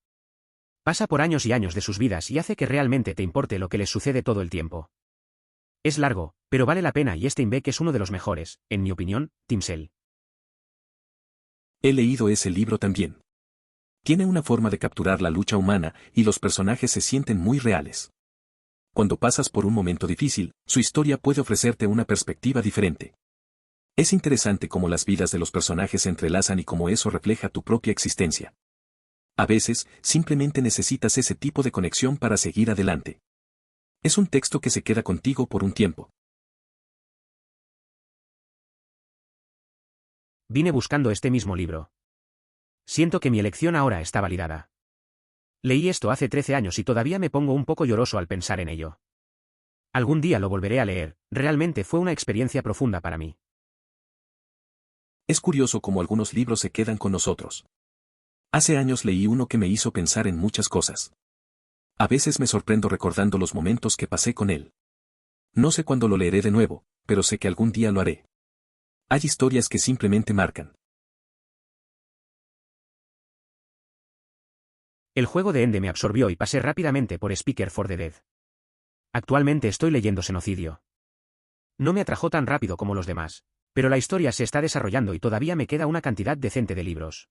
Pasa por años y años de sus vidas y hace que realmente te importe lo que les sucede todo el tiempo. Es largo, pero vale la pena y Steinbeck es uno de los mejores, en mi opinión, Tim Sale. He leído ese libro también. Tiene una forma de capturar la lucha humana y los personajes se sienten muy reales. Cuando pasas por un momento difícil, su historia puede ofrecerte una perspectiva diferente. Es interesante cómo las vidas de los personajes se entrelazan y cómo eso refleja tu propia existencia. A veces, simplemente necesitas ese tipo de conexión para seguir adelante. Es un texto que se queda contigo por un tiempo. Vine buscando este mismo libro. Siento que mi elección ahora está validada. Leí esto hace 13 años y todavía me pongo un poco lloroso al pensar en ello. Algún día lo volveré a leer, realmente fue una experiencia profunda para mí. Es curioso cómo algunos libros se quedan con nosotros. Hace años leí uno que me hizo pensar en muchas cosas. A veces me sorprendo recordando los momentos que pasé con él. No sé cuándo lo leeré de nuevo, pero sé que algún día lo haré. Hay historias que simplemente marcan. El juego de Ende me absorbió y pasé rápidamente por Speaker for the Dead. Actualmente estoy leyendo Xenocidio. No me atrajo tan rápido como los demás, pero la historia se está desarrollando y todavía me queda una cantidad decente de libros.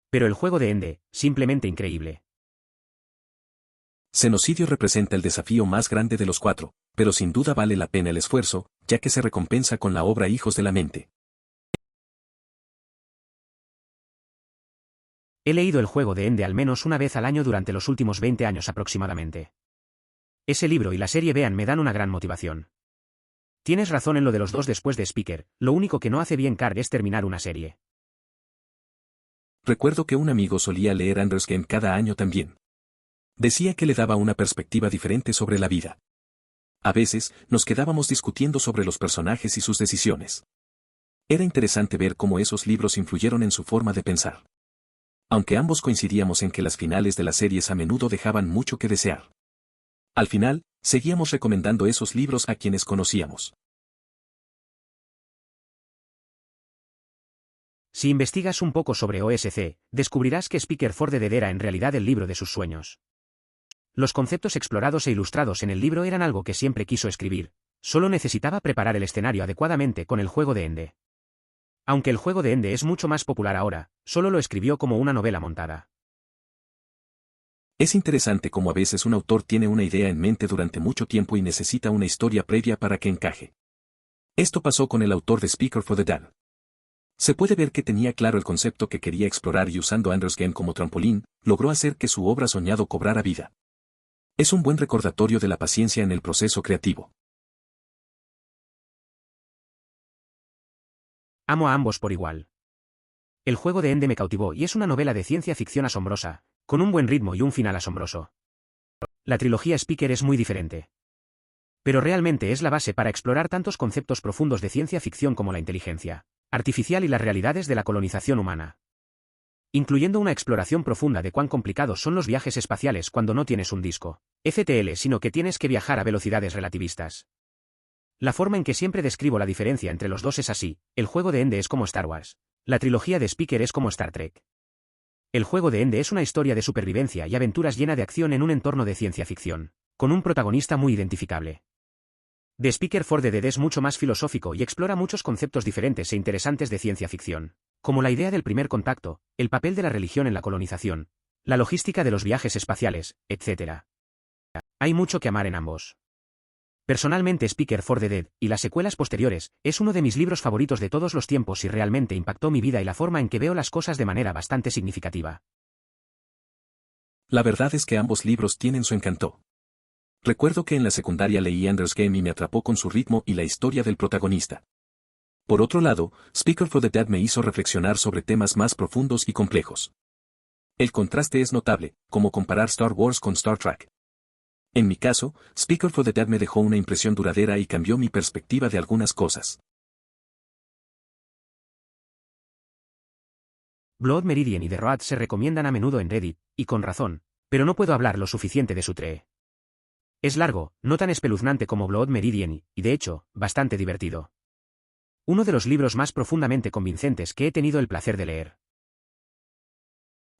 Pero el juego de Ende, simplemente increíble. Xenocidio representa el desafío más grande de los 4, pero sin duda vale la pena el esfuerzo, ya que se recompensa con la obra Hijos de la Mente. He leído el juego de Ende al menos una vez al año durante los últimos 20 años aproximadamente. Ese libro y la serie Vean me dan una gran motivación. Tienes razón en lo de los dos después de Speaker, lo único que no hace bien Card es terminar una serie. Recuerdo que un amigo solía leer Ender's Game cada año también. Decía que le daba una perspectiva diferente sobre la vida. A veces, nos quedábamos discutiendo sobre los personajes y sus decisiones. Era interesante ver cómo esos libros influyeron en su forma de pensar. Aunque ambos coincidíamos en que las finales de las series a menudo dejaban mucho que desear. Al final, seguíamos recomendando esos libros a quienes conocíamos. Si investigas un poco sobre OSC, descubrirás que Speaker for the Dead era en realidad el libro de sus sueños. Los conceptos explorados e ilustrados en el libro eran algo que siempre quiso escribir, solo necesitaba preparar el escenario adecuadamente con el juego de Ende. Aunque el juego de Ende es mucho más popular ahora, solo lo escribió como una novela montada. Es interesante cómo a veces un autor tiene una idea en mente durante mucho tiempo y necesita una historia previa para que encaje. Esto pasó con el autor de Speaker for the Dead. Se puede ver que tenía claro el concepto que quería explorar y usando Ender's Game como trampolín, logró hacer que su obra soñado cobrara vida. Es un buen recordatorio de la paciencia en el proceso creativo. Amo a ambos por igual. El juego de Ende me cautivó y es una novela de ciencia ficción asombrosa, con un buen ritmo y un final asombroso. La trilogía Speaker es muy diferente. Pero realmente es la base para explorar tantos conceptos profundos de ciencia ficción como la inteligencia artificial y las realidades de la colonización humana. Incluyendo una exploración profunda de cuán complicados son los viajes espaciales cuando no tienes un disco FTL, sino que tienes que viajar a velocidades relativistas. La forma en que siempre describo la diferencia entre los dos es así: el juego de Ende es como Star Wars, la trilogía de Speaker es como Star Trek. El juego de Ende es una historia de supervivencia y aventuras llena de acción en un entorno de ciencia ficción, con un protagonista muy identificable. The Speaker for the Dead es mucho más filosófico y explora muchos conceptos diferentes e interesantes de ciencia ficción, como la idea del primer contacto, el papel de la religión en la colonización, la logística de los viajes espaciales, etc. Hay mucho que amar en ambos. Personalmente Speaker for the Dead, y las secuelas posteriores, es uno de mis libros favoritos de todos los tiempos y realmente impactó mi vida y la forma en que veo las cosas de manera bastante significativa. La verdad es que ambos libros tienen su encanto. Recuerdo que en la secundaria leí Ender's Game y me atrapó con su ritmo y la historia del protagonista. Por otro lado, Speaker for the Dead me hizo reflexionar sobre temas más profundos y complejos. El contraste es notable, como comparar Star Wars con Star Trek. En mi caso, Speaker for the Dead me dejó una impresión duradera y cambió mi perspectiva de algunas cosas. Blood Meridian y The Road se recomiendan a menudo en Reddit, y con razón, pero no puedo hablar lo suficiente de su TRE. Es largo, no tan espeluznante como Blood Meridian y, de hecho, bastante divertido. Uno de los libros más profundamente convincentes que he tenido el placer de leer.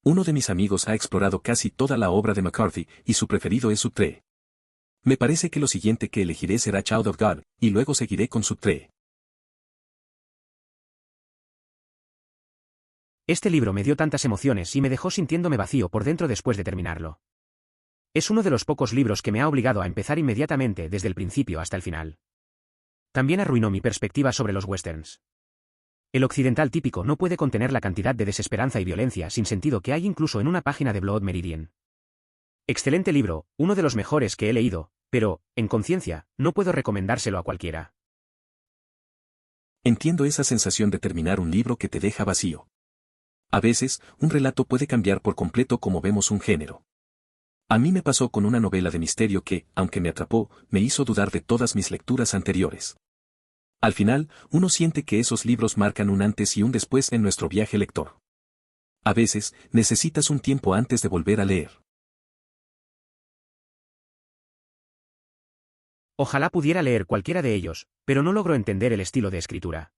Uno de mis amigos ha explorado casi toda la obra de McCarthy, y su preferido es su TRE. Me parece que lo siguiente que elegiré será Child of God, y luego seguiré con su TRE. Este libro me dio tantas emociones y me dejó sintiéndome vacío por dentro después de terminarlo. Es uno de los pocos libros que me ha obligado a empezar inmediatamente desde el principio hasta el final. También arruinó mi perspectiva sobre los westerns. El occidental típico no puede contener la cantidad de desesperanza y violencia sin sentido que hay incluso en una página de Blood Meridian. Excelente libro, uno de los mejores que he leído, pero, en conciencia, no puedo recomendárselo a cualquiera. Entiendo esa sensación de terminar un libro que te deja vacío. A veces, un relato puede cambiar por completo cómo vemos un género. A mí me pasó con una novela de misterio que, aunque me atrapó, me hizo dudar de todas mis lecturas anteriores. Al final, uno siente que esos libros marcan un antes y un después en nuestro viaje lector. A veces, necesitas un tiempo antes de volver a leer. Ojalá pudiera leer cualquiera de ellos, pero no logro entender el estilo de escritura.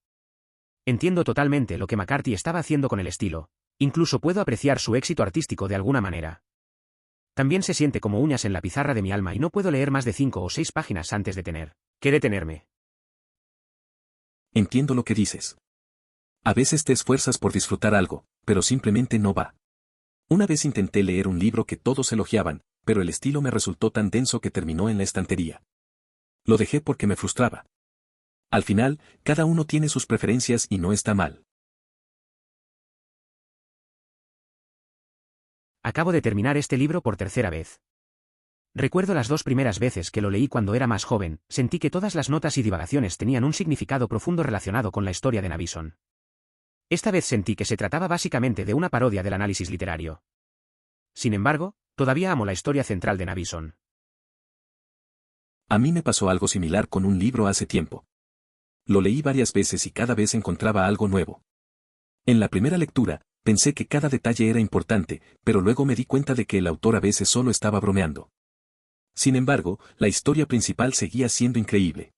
Entiendo totalmente lo que McCarthy estaba haciendo con el estilo, incluso puedo apreciar su éxito artístico de alguna manera. También se siente como uñas en la pizarra de mi alma y no puedo leer más de 5 o 6 páginas antes de tener que detenerme. Entiendo lo que dices. A veces te esfuerzas por disfrutar algo, pero simplemente no va. Una vez intenté leer un libro que todos elogiaban, pero el estilo me resultó tan denso que terminó en la estantería. Lo dejé porque me frustraba. Al final, cada uno tiene sus preferencias y no está mal. Acabo de terminar este libro por tercera vez. Recuerdo las 2 primeras veces que lo leí cuando era más joven, sentí que todas las notas y divagaciones tenían un significado profundo relacionado con la historia de Navison. Esta vez sentí que se trataba básicamente de una parodia del análisis literario. Sin embargo, todavía amo la historia central de Navison. A mí me pasó algo similar con un libro hace tiempo. Lo leí varias veces y cada vez encontraba algo nuevo. En la primera lectura, pensé que cada detalle era importante, pero luego me di cuenta de que el autor a veces solo estaba bromeando. Sin embargo, la historia principal seguía siendo increíble.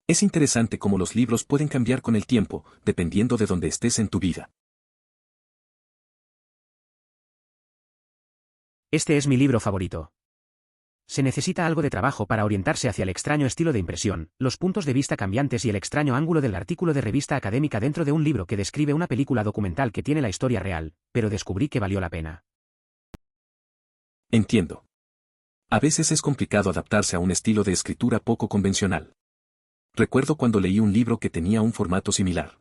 Es interesante cómo los libros pueden cambiar con el tiempo, dependiendo de dónde estés en tu vida. Este es mi libro favorito. Se necesita algo de trabajo para orientarse hacia el extraño estilo de impresión, los puntos de vista cambiantes y el extraño ángulo del artículo de revista académica dentro de un libro que describe una película documental que tiene la historia real, pero descubrí que valió la pena. Entiendo. A veces es complicado adaptarse a un estilo de escritura poco convencional. Recuerdo cuando leí un libro que tenía un formato similar.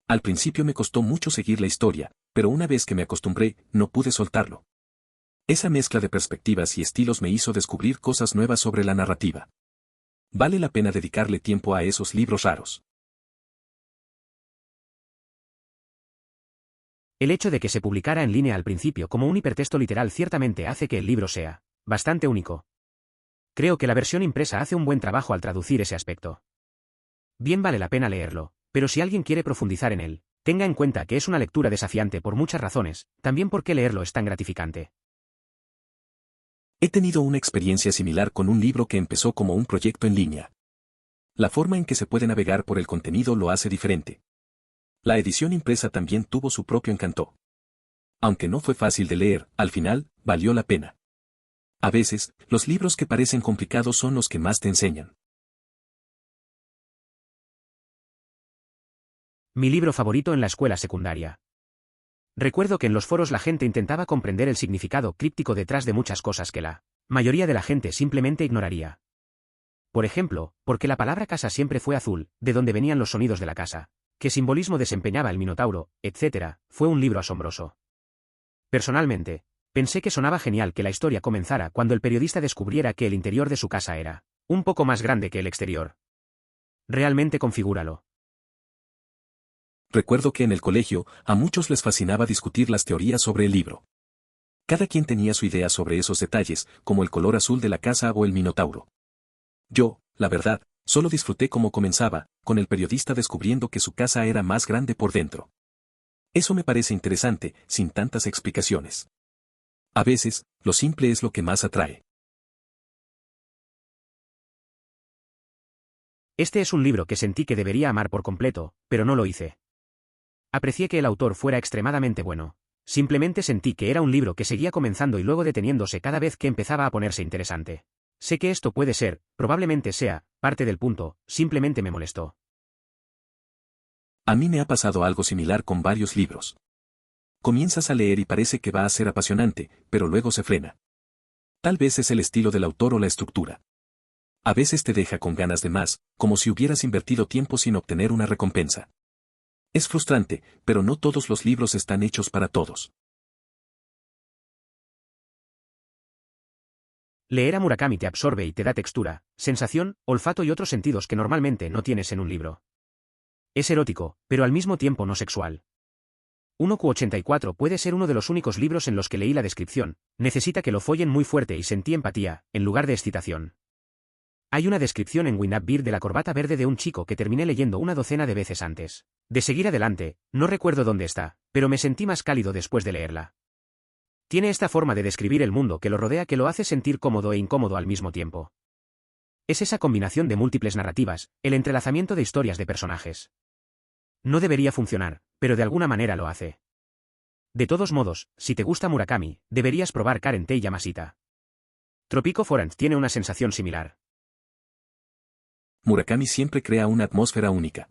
Al principio me costó mucho seguir la historia, pero una vez que me acostumbré, no pude soltarlo. Esa mezcla de perspectivas y estilos me hizo descubrir cosas nuevas sobre la narrativa. Vale la pena dedicarle tiempo a esos libros raros. El hecho de que se publicara en línea al principio como un hipertexto literal ciertamente hace que el libro sea bastante único. Creo que la versión impresa hace un buen trabajo al traducir ese aspecto. Bien vale la pena leerlo, pero si alguien quiere profundizar en él, tenga en cuenta que es una lectura desafiante por muchas razones, también porque leerlo es tan gratificante. He tenido una experiencia similar con un libro que empezó como un proyecto en línea. La forma en que se puede navegar por el contenido lo hace diferente. La edición impresa también tuvo su propio encanto. Aunque no fue fácil de leer, al final, valió la pena. A veces, los libros que parecen complicados son los que más te enseñan. Mi libro favorito en la escuela secundaria. Recuerdo que en los foros la gente intentaba comprender el significado críptico detrás de muchas cosas que la mayoría de la gente simplemente ignoraría. Por ejemplo, ¿por qué la palabra casa siempre fue azul, de dónde venían los sonidos de la casa? ¿Qué simbolismo desempeñaba el Minotauro, etcétera? Fue un libro asombroso. Personalmente, pensé que sonaba genial que la historia comenzara cuando el periodista descubriera que el interior de su casa era un poco más grande que el exterior. Realmente configúralo. Recuerdo que en el colegio, a muchos les fascinaba discutir las teorías sobre el libro. Cada quien tenía su idea sobre esos detalles, como el color azul de la casa o el Minotauro. Yo, la verdad, solo disfruté cómo comenzaba, con el periodista descubriendo que su casa era más grande por dentro. Eso me parece interesante, sin tantas explicaciones. A veces, lo simple es lo que más atrae. Este es un libro que sentí que debería amar por completo, pero no lo hice. Aprecié que el autor fuera extremadamente bueno. Simplemente sentí que era un libro que seguía comenzando y luego deteniéndose cada vez que empezaba a ponerse interesante. Sé que esto puede ser, probablemente sea, parte del punto, simplemente me molestó. A mí me ha pasado algo similar con varios libros. Comienzas a leer y parece que va a ser apasionante, pero luego se frena. Tal vez es el estilo del autor o la estructura. A veces te deja con ganas de más, como si hubieras invertido tiempo sin obtener una recompensa. Es frustrante, pero no todos los libros están hechos para todos. Leer a Murakami te absorbe y te da textura, sensación, olfato y otros sentidos que normalmente no tienes en un libro. Es erótico, pero al mismo tiempo no sexual. 1Q84 puede ser uno de los únicos libros en los que leí la descripción, necesita que lo follen muy fuerte y sentí empatía, en lugar de excitación. Hay una descripción en Win Up Beer de la corbata verde de un chico que terminé leyendo una docena de veces antes de seguir adelante, no recuerdo dónde está, pero me sentí más cálido después de leerla. Tiene esta forma de describir el mundo que lo rodea que lo hace sentir cómodo e incómodo al mismo tiempo. Es esa combinación de múltiples narrativas, el entrelazamiento de historias de personajes. No debería funcionar, pero de alguna manera lo hace. De todos modos, si te gusta Murakami, deberías probar Karen Tei Yamashita. Tropico Forant tiene una sensación similar. Murakami siempre crea una atmósfera única.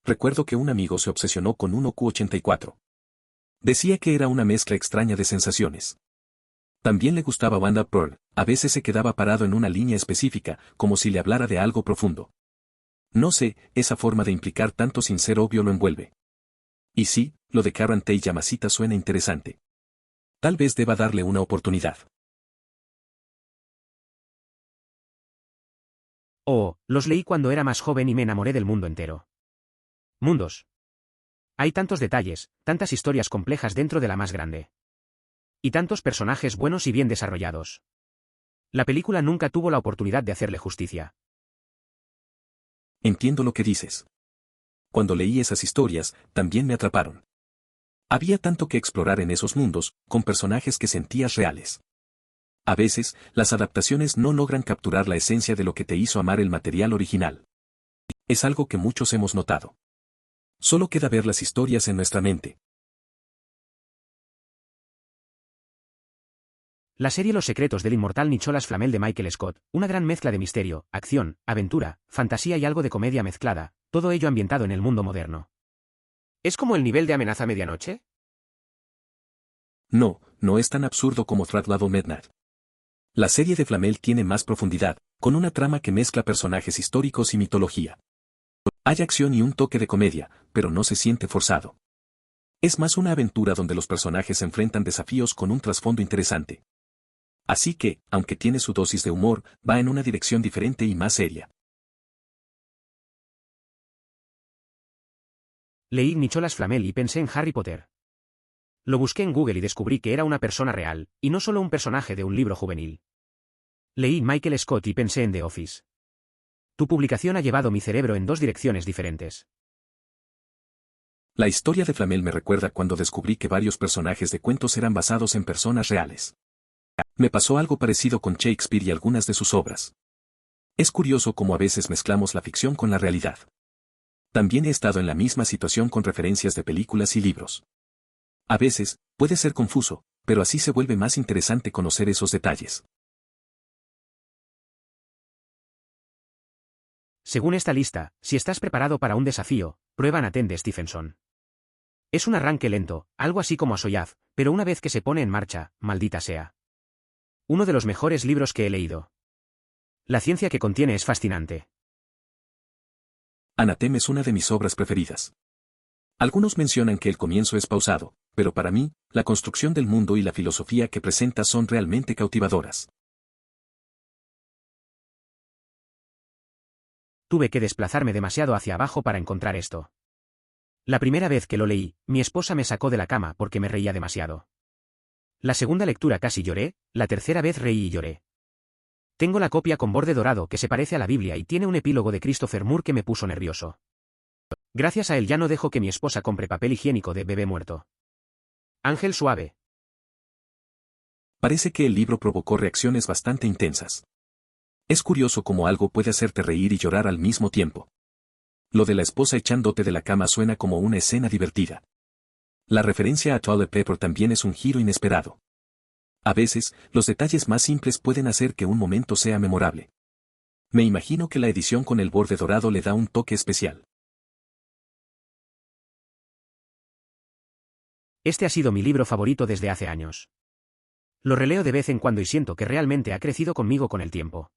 Recuerdo que un amigo se obsesionó con un OQ84. Decía que era una mezcla extraña de sensaciones. También le gustaba Wanda Pearl, a veces se quedaba parado en una línea específica, como si le hablara de algo profundo. No sé, esa forma de implicar tanto sin ser obvio lo envuelve. Y sí, lo de Karen Tei Yamashita suena interesante. Tal vez deba darle una oportunidad. Oh, los leí cuando era más joven y me enamoré del mundo entero. Mundos. Hay tantos detalles, tantas historias complejas dentro de la más grande. Y tantos personajes buenos y bien desarrollados. La película nunca tuvo la oportunidad de hacerle justicia. Entiendo lo que dices. Cuando leí esas historias, también me atraparon. Había tanto que explorar en esos mundos, con personajes que sentías reales. A veces, las adaptaciones no logran capturar la esencia de lo que te hizo amar el material original. Es algo que muchos hemos notado. Solo queda ver las historias en nuestra mente. La serie Los secretos del inmortal Nicholas Flamel de Michael Scott, una gran mezcla de misterio, acción, aventura, fantasía y algo de comedia mezclada, todo ello ambientado en el mundo moderno. ¿Es como el nivel de Amenaza a Medianoche? No, no es tan absurdo como Throttle Midnight. La serie de Flamel tiene más profundidad, con una trama que mezcla personajes históricos y mitología. Hay acción y un toque de comedia, pero no se siente forzado. Es más una aventura donde los personajes enfrentan desafíos con un trasfondo interesante. Así que, aunque tiene su dosis de humor, va en una dirección diferente y más seria. Leí Nicholas Flamel y pensé en Harry Potter. Lo busqué en Google y descubrí que era una persona real, y no solo un personaje de un libro juvenil. Leí Michael Scott y pensé en The Office. Tu publicación ha llevado mi cerebro en dos direcciones diferentes. La historia de Flamel me recuerda cuando descubrí que varios personajes de cuentos eran basados en personas reales. Me pasó algo parecido con Shakespeare y algunas de sus obras. Es curioso cómo a veces mezclamos la ficción con la realidad. También he estado en la misma situación con referencias de películas y libros. A veces, puede ser confuso, pero así se vuelve más interesante conocer esos detalles. Según esta lista, si estás preparado para un desafío, prueba Nathan de Stephenson. Es un arranque lento, algo así como Asoyaz, pero una vez que se pone en marcha, maldita sea. Uno de los mejores libros que he leído. La ciencia que contiene es fascinante. Anathem es una de mis obras preferidas. Algunos mencionan que el comienzo es pausado, pero para mí, la construcción del mundo y la filosofía que presenta son realmente cautivadoras. Tuve que desplazarme demasiado hacia abajo para encontrar esto. La primera vez que lo leí, mi esposa me sacó de la cama porque me reía demasiado. La segunda lectura casi lloré, la tercera vez reí y lloré. Tengo la copia con borde dorado que se parece a la Biblia y tiene un epílogo de Christopher Moore que me puso nervioso. Gracias a él ya no dejo que mi esposa compre papel higiénico de bebé muerto. Ángel suave. Parece que el libro provocó reacciones bastante intensas. Es curioso cómo algo puede hacerte reír y llorar al mismo tiempo. Lo de la esposa echándote de la cama suena como una escena divertida. La referencia a Toilet Paper también es un giro inesperado. A veces, los detalles más simples pueden hacer que un momento sea memorable. Me imagino que la edición con el borde dorado le da un toque especial. Este ha sido mi libro favorito desde hace años. Lo releo de vez en cuando y siento que realmente ha crecido conmigo con el tiempo.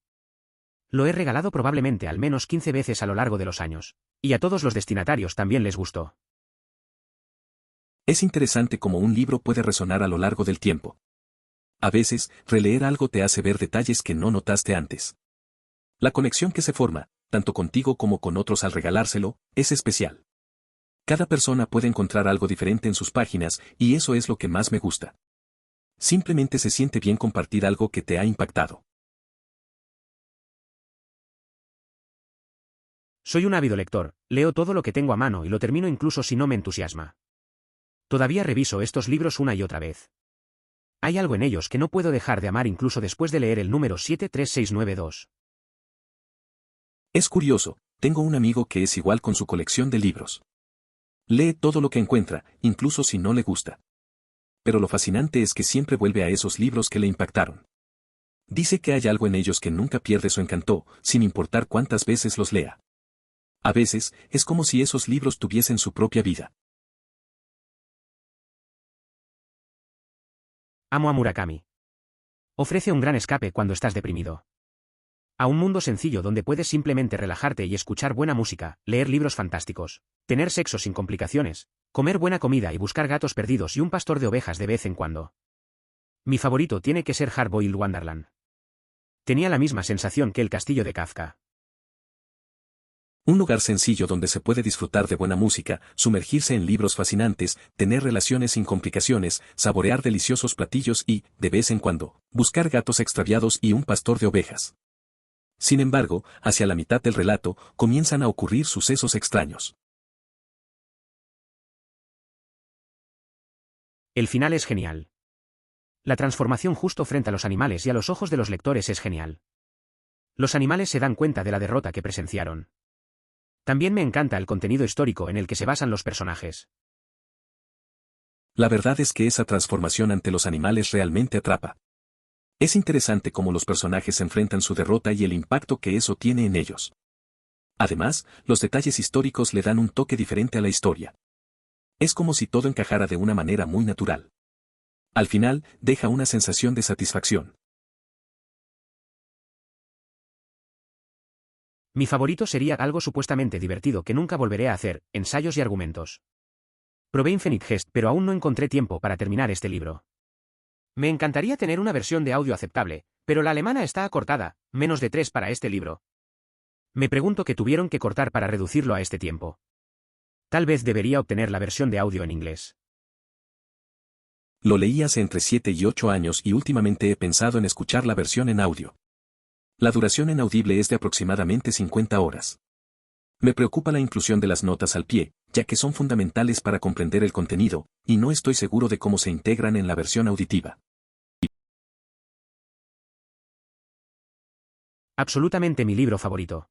Lo he regalado probablemente al menos 15 veces a lo largo de los años. Y a todos los destinatarios también les gustó. Es interesante cómo un libro puede resonar a lo largo del tiempo. A veces, releer algo te hace ver detalles que no notaste antes. La conexión que se forma, tanto contigo como con otros al regalárselo, es especial. Cada persona puede encontrar algo diferente en sus páginas, y eso es lo que más me gusta. Simplemente se siente bien compartir algo que te ha impactado. Soy un ávido lector, leo todo lo que tengo a mano y lo termino incluso si no me entusiasma. Todavía reviso estos libros una y otra vez. Hay algo en ellos que no puedo dejar de amar incluso después de leer el número 73692. Es curioso, tengo un amigo que es igual con su colección de libros. Lee todo lo que encuentra, incluso si no le gusta. pero lo fascinante es que siempre vuelve a esos libros que le impactaron. Dice que hay algo en ellos que nunca pierde su encanto, sin importar cuántas veces los lea. A veces, es como si esos libros tuviesen su propia vida. Amo a Murakami. Ofrece un gran escape cuando estás deprimido. A un mundo sencillo donde puedes simplemente relajarte y escuchar buena música, leer libros fantásticos, tener sexo sin complicaciones, comer buena comida y buscar gatos perdidos y un pastor de ovejas de vez en cuando. Mi favorito tiene que ser Hard-Boiled Wonderland. Tenía la misma sensación que el castillo de Kafka. Un lugar sencillo donde se puede disfrutar de buena música, sumergirse en libros fascinantes, tener relaciones sin complicaciones, saborear deliciosos platillos y, de vez en cuando, buscar gatos extraviados y un pastor de ovejas. Sin embargo, hacia la mitad del relato, comienzan a ocurrir sucesos extraños. El final es genial. La transformación justo frente a los animales y a los ojos de los lectores es genial. Los animales se dan cuenta de la derrota que presenciaron. También me encanta el contenido histórico en el que se basan los personajes. La verdad es que esa transformación ante los animales realmente atrapa. Es interesante cómo los personajes enfrentan su derrota y el impacto que eso tiene en ellos. Además, los detalles históricos le dan un toque diferente a la historia. Es como si todo encajara de una manera muy natural. Al final, deja una sensación de satisfacción. Mi favorito sería algo supuestamente divertido que nunca volveré a hacer, ensayos y argumentos. Probé Infinite Jest, pero aún no encontré tiempo para terminar este libro. Me encantaría tener una versión de audio aceptable, pero la alemana está acortada, menos de 3 para este libro. Me pregunto qué tuvieron que cortar para reducirlo a este tiempo. Tal vez debería obtener la versión de audio en inglés. Lo leí hace entre 7 y 8 años y últimamente he pensado en escuchar la versión en audio. La duración en Audible es de aproximadamente 50 horas. Me preocupa la inclusión de las notas al pie, ya que son fundamentales para comprender el contenido, y no estoy seguro de cómo se integran en la versión auditiva. Absolutamente mi libro favorito.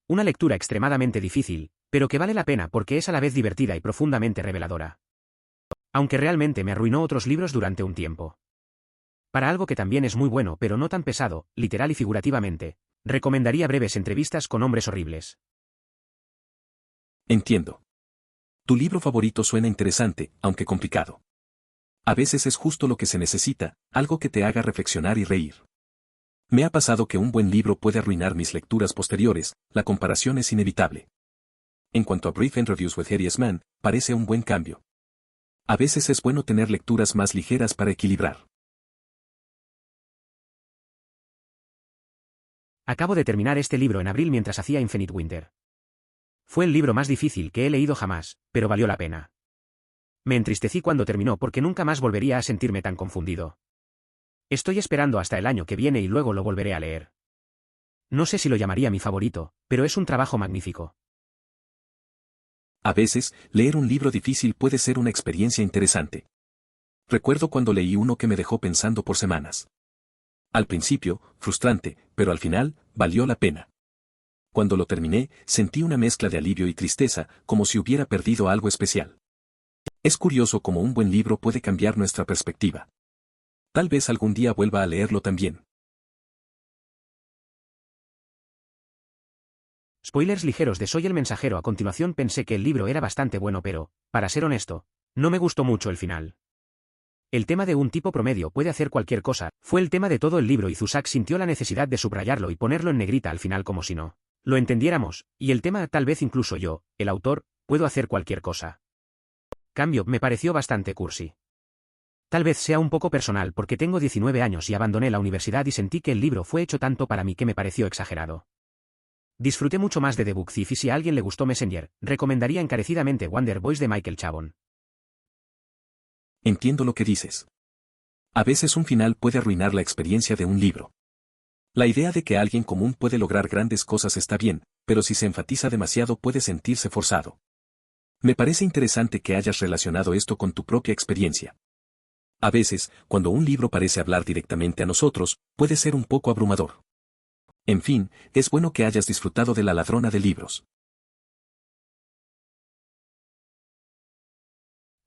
Una lectura extremadamente difícil, pero que vale la pena porque es a la vez divertida y profundamente reveladora. Aunque realmente me arruinó otros libros durante un tiempo. Para algo que también es muy bueno pero no tan pesado, literal y figurativamente, recomendaría breves entrevistas con hombres horribles. Entiendo. Tu libro favorito suena interesante, aunque complicado. A veces es justo lo que se necesita, algo que te haga reflexionar y reír. Me ha pasado que un buen libro puede arruinar mis lecturas posteriores, la comparación es inevitable. En cuanto a Brief Interviews with Hideous Man, parece un buen cambio. A veces es bueno tener lecturas más ligeras para equilibrar. Acabo de terminar este libro en abril mientras hacía Infinite Winter. Fue el libro más difícil que he leído jamás, pero valió la pena. Me entristecí cuando terminó porque nunca más volvería a sentirme tan confundido. Estoy esperando hasta el año que viene y luego lo volveré a leer. No sé si lo llamaría mi favorito, pero es un trabajo magnífico. A veces, leer un libro difícil puede ser una experiencia interesante. Recuerdo cuando leí uno que me dejó pensando por semanas. Al principio, frustrante, pero al final, valió la pena. Cuando lo terminé, sentí una mezcla de alivio y tristeza, como si hubiera perdido algo especial. Es curioso cómo un buen libro puede cambiar nuestra perspectiva. Tal vez algún día vuelva a leerlo también. Spoilers ligeros de Soy el mensajero. A continuación pensé que el libro era bastante bueno pero, para ser honesto, no me gustó mucho el final. El tema de un tipo promedio puede hacer cualquier cosa, fue el tema de todo el libro y Zusak sintió la necesidad de subrayarlo y ponerlo en negrita al final como si no lo entendiéramos, y el tema tal vez incluso yo, el autor, puedo hacer cualquier cosa. Cambio, me pareció bastante cursi. Tal vez sea un poco personal porque tengo 19 años y abandoné la universidad y sentí que el libro fue hecho tanto para mí que me pareció exagerado. Disfruté mucho más de The Book Thief y si a alguien le gustó Messenger, recomendaría encarecidamente Wonder Boys de Michael Chabon. Entiendo lo que dices. A veces un final puede arruinar la experiencia de un libro. La idea de que alguien común puede lograr grandes cosas está bien, pero si se enfatiza demasiado puede sentirse forzado. Me parece interesante que hayas relacionado esto con tu propia experiencia. A veces, cuando un libro parece hablar directamente a nosotros, puede ser un poco abrumador. En fin, es bueno que hayas disfrutado de La ladrona de libros.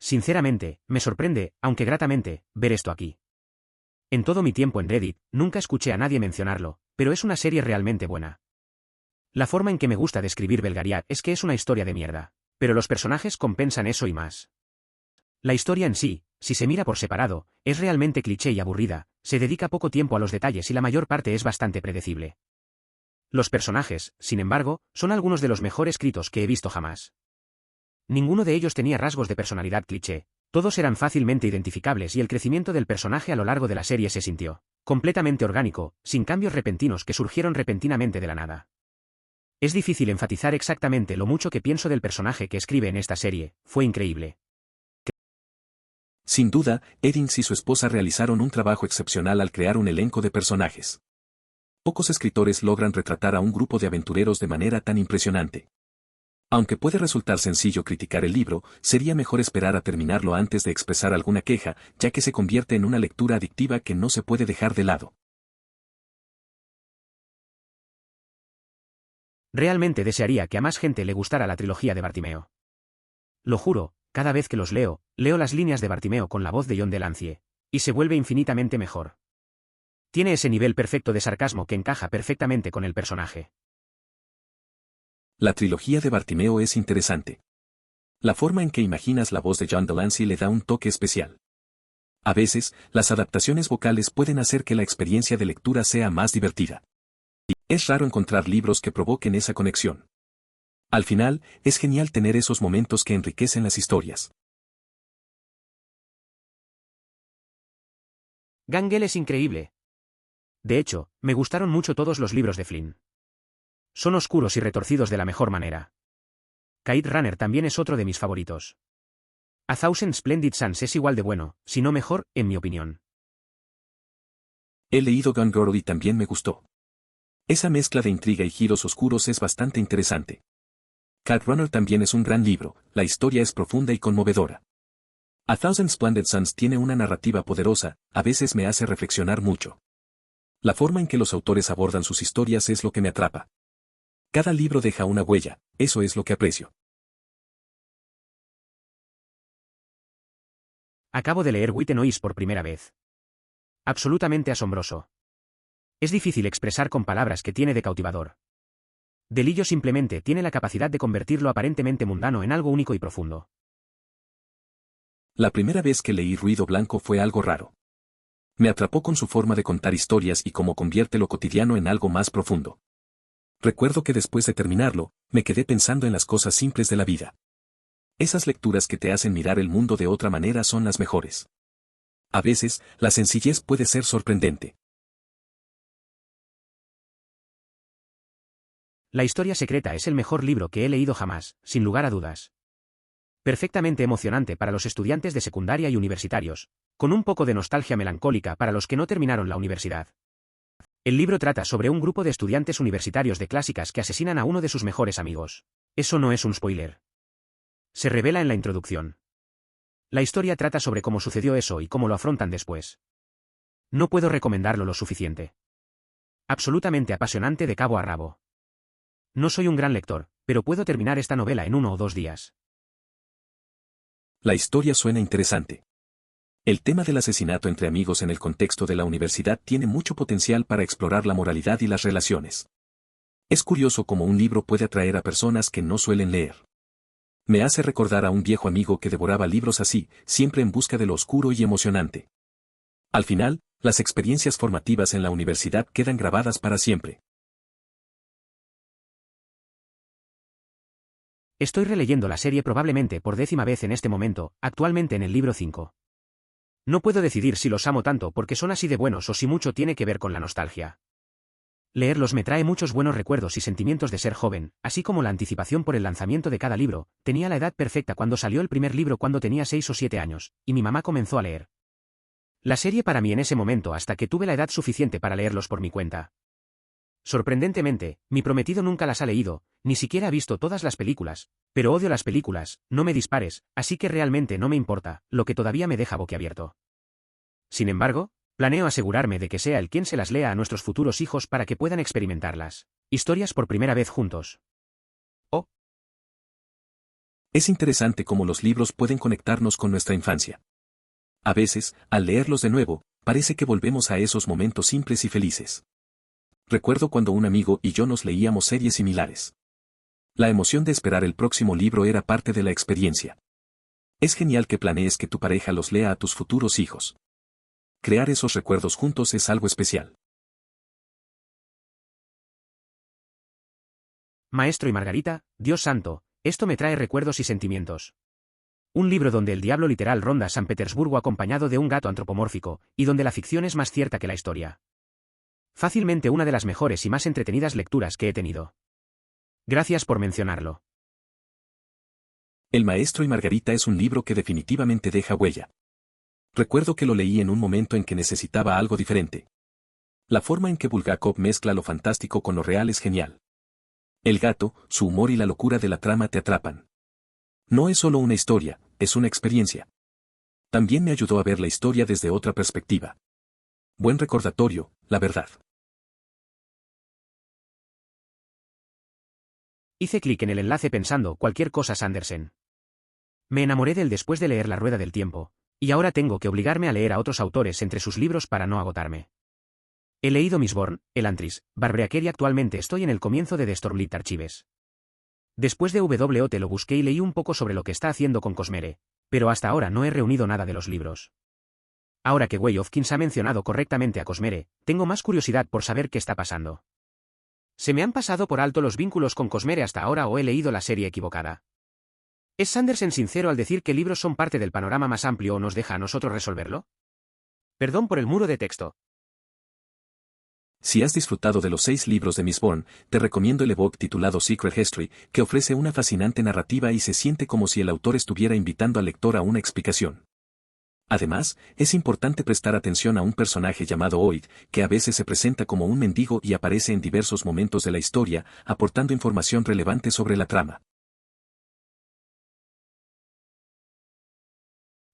Sinceramente, me sorprende, aunque gratamente, ver esto aquí. En todo mi tiempo en Reddit, nunca escuché a nadie mencionarlo, pero es una serie realmente buena. La forma en que me gusta describir Belgariad es que es una historia de mierda, pero los personajes compensan eso y más. La historia en sí, si se mira por separado, es realmente cliché y aburrida, se dedica poco tiempo a los detalles y la mayor parte es bastante predecible. Los personajes, sin embargo, son algunos de los mejor escritos que he visto jamás. Ninguno de ellos tenía rasgos de personalidad cliché, todos eran fácilmente identificables y el crecimiento del personaje a lo largo de la serie se sintió completamente orgánico, sin cambios repentinos que surgieron repentinamente de la nada. Es difícil enfatizar exactamente lo mucho que pienso del personaje que escribe en esta serie, fue increíble. Sin duda, Eddings y su esposa realizaron un trabajo excepcional al crear un elenco de personajes. Pocos escritores logran retratar a un grupo de aventureros de manera tan impresionante. Aunque puede resultar sencillo criticar el libro, sería mejor esperar a terminarlo antes de expresar alguna queja, ya que se convierte en una lectura adictiva que no se puede dejar de lado. Realmente desearía que a más gente le gustara la trilogía de Bartimeo. Lo juro, cada vez que los leo las líneas de Bartimeo con la voz de John Delancey, y se vuelve infinitamente mejor. Tiene ese nivel perfecto de sarcasmo que encaja perfectamente con el personaje. La trilogía de Bartimeo es interesante. La forma en que imaginas la voz de John Delancey le da un toque especial. A veces, las adaptaciones vocales pueden hacer que la experiencia de lectura sea más divertida. Es raro encontrar libros que provoquen esa conexión. Al final, es genial tener esos momentos que enriquecen las historias. Gangel es increíble. De hecho, me gustaron mucho todos los libros de Flynn. Son oscuros y retorcidos de la mejor manera. Kite Runner también es otro de mis favoritos. A Thousand Splendid Suns es igual de bueno, si no mejor, en mi opinión. He leído Gone Girl y también me gustó. Esa mezcla de intriga y giros oscuros es bastante interesante. Kite Runner también es un gran libro, la historia es profunda y conmovedora. A Thousand Splendid Suns tiene una narrativa poderosa, a veces me hace reflexionar mucho. La forma en que los autores abordan sus historias es lo que me atrapa. Cada libro deja una huella, eso es lo que aprecio. Acabo de leer White Noise por primera vez. Absolutamente asombroso. Es difícil expresar con palabras que tiene de cautivador. Delillo simplemente tiene la capacidad de convertir lo aparentemente mundano en algo único y profundo. La primera vez que leí Ruido Blanco fue algo raro. Me atrapó con su forma de contar historias y cómo convierte lo cotidiano en algo más profundo. Recuerdo que después de terminarlo, me quedé pensando en las cosas simples de la vida. Esas lecturas que te hacen mirar el mundo de otra manera son las mejores. A veces, la sencillez puede ser sorprendente. La historia secreta es el mejor libro que he leído jamás, sin lugar a dudas. Perfectamente emocionante para los estudiantes de secundaria y universitarios, con un poco de nostalgia melancólica para los que no terminaron la universidad. El libro trata sobre un grupo de estudiantes universitarios de clásicas que asesinan a uno de sus mejores amigos. Eso no es un spoiler. Se revela en la introducción. La historia trata sobre cómo sucedió eso y cómo lo afrontan después. No puedo recomendarlo lo suficiente. Absolutamente apasionante de cabo a rabo. No soy un gran lector, pero puedo terminar esta novela en 1 o 2 días. La historia suena interesante. El tema del asesinato entre amigos en el contexto de la universidad tiene mucho potencial para explorar la moralidad y las relaciones. Es curioso cómo un libro puede atraer a personas que no suelen leer. Me hace recordar a un viejo amigo que devoraba libros así, siempre en busca de lo oscuro y emocionante. Al final, las experiencias formativas en la universidad quedan grabadas para siempre. Estoy releyendo la serie probablemente por 10ª vez en este momento, actualmente en el libro 5. No puedo decidir si los amo tanto porque son así de buenos o si mucho tiene que ver con la nostalgia. Leerlos me trae muchos buenos recuerdos y sentimientos de ser joven, así como la anticipación por el lanzamiento de cada libro. Tenía la edad perfecta cuando salió el primer libro cuando tenía 6 o 7 años, y mi mamá comenzó a leer la serie para mí en ese momento hasta que tuve la edad suficiente para leerlos por mi cuenta. Sorprendentemente, mi prometido nunca las ha leído, ni siquiera ha visto todas las películas, pero odio las películas, no me dispares, así que realmente no me importa, lo que todavía me deja boquiabierto. Sin embargo, planeo asegurarme de que sea él quien se las lea a nuestros futuros hijos para que puedan experimentarlas. Historias por primera vez juntos. Es interesante cómo los libros pueden conectarnos con nuestra infancia. A veces, al leerlos de nuevo, parece que volvemos a esos momentos simples y felices. Recuerdo cuando un amigo y yo nos leíamos series similares. La emoción de esperar el próximo libro era parte de la experiencia. Es genial que planees que tu pareja los lea a tus futuros hijos. Crear esos recuerdos juntos es algo especial. Maestro y Margarita, Dios santo, esto me trae recuerdos y sentimientos. Un libro donde el diablo literal ronda San Petersburgo acompañado de un gato antropomórfico, y donde la ficción es más cierta que la historia. Fácilmente una de las mejores y más entretenidas lecturas que he tenido. Gracias por mencionarlo. El Maestro y Margarita es un libro que definitivamente deja huella. Recuerdo que lo leí en un momento en que necesitaba algo diferente. La forma en que Bulgakov mezcla lo fantástico con lo real es genial. El gato, su humor y la locura de la trama te atrapan. No es solo una historia, es una experiencia. También me ayudó a ver la historia desde otra perspectiva. Buen recordatorio, la verdad. Hice clic en el enlace pensando cualquier cosa Sanderson. Me enamoré de él después de leer La Rueda del Tiempo, y ahora tengo que obligarme a leer a otros autores entre sus libros para no agotarme. He leído Mistborn, Elantris, Barbreaker y actualmente estoy en el comienzo de The Stormlight Archives. Después de WOT lo busqué y leí un poco sobre lo que está haciendo con Cosmere, pero hasta ahora no he reunido nada de los libros. Ahora que Way of Kings ha mencionado correctamente a Cosmere, tengo más curiosidad por saber qué está pasando. ¿Se me han pasado por alto los vínculos con Cosmere hasta ahora o he leído la serie equivocada? ¿Es Sanderson sincero al decir que libros son parte del panorama más amplio o nos deja a nosotros resolverlo? Perdón por el muro de texto. Si has disfrutado de los 6 libros de Mistborn, te recomiendo el ebook titulado Secret History, que ofrece una fascinante narrativa y se siente como si el autor estuviera invitando al lector a una explicación. Además, es importante prestar atención a un personaje llamado Oid, que a veces se presenta como un mendigo y aparece en diversos momentos de la historia, aportando información relevante sobre la trama.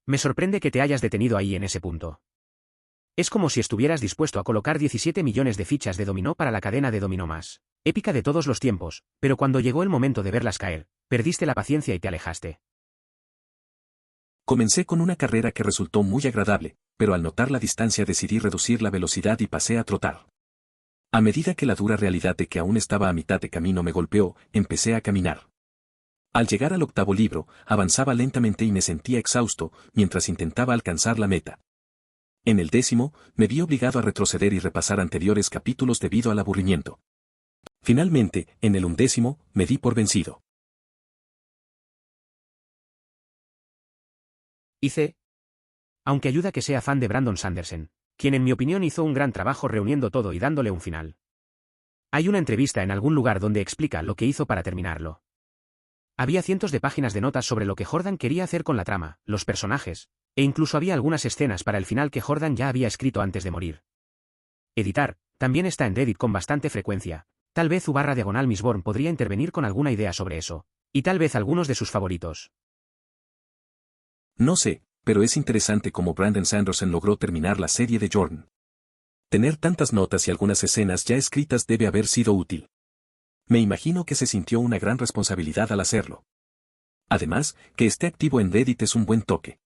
Me sorprende que te hayas detenido ahí en ese punto. Es como si estuvieras dispuesto a colocar 17 millones de fichas de dominó para la cadena de dominó más épica de todos los tiempos, pero cuando llegó el momento de verlas caer, perdiste la paciencia y te alejaste. Comencé con una carrera que resultó muy agradable, pero al notar la distancia decidí reducir la velocidad y pasé a trotar. A medida que la dura realidad de que aún estaba a mitad de camino me golpeó, empecé a caminar. Al llegar al 8º libro, avanzaba lentamente y me sentía exhausto, mientras intentaba alcanzar la meta. En el 10º, me vi obligado a retroceder y repasar anteriores capítulos debido al aburrimiento. Finalmente, en el 11º, me di por vencido. Aunque ayuda que sea fan de Brandon Sanderson, quien en mi opinión hizo un gran trabajo reuniendo todo y dándole un final. Hay una entrevista en algún lugar donde explica lo que hizo para terminarlo. Había cientos de páginas de notas sobre lo que Jordan quería hacer con la trama, los personajes, e incluso había algunas escenas para el final que Jordan ya había escrito antes de morir. Editar, también está en Reddit con bastante frecuencia, tal vez u/Mistborn podría intervenir con alguna idea sobre eso, y tal vez algunos de sus favoritos. No sé, pero es interesante cómo Brandon Sanderson logró terminar la serie de Jordan. Tener tantas notas y algunas escenas ya escritas debe haber sido útil. Me imagino que se sintió una gran responsabilidad al hacerlo. Además, que esté activo en Reddit es un buen toque.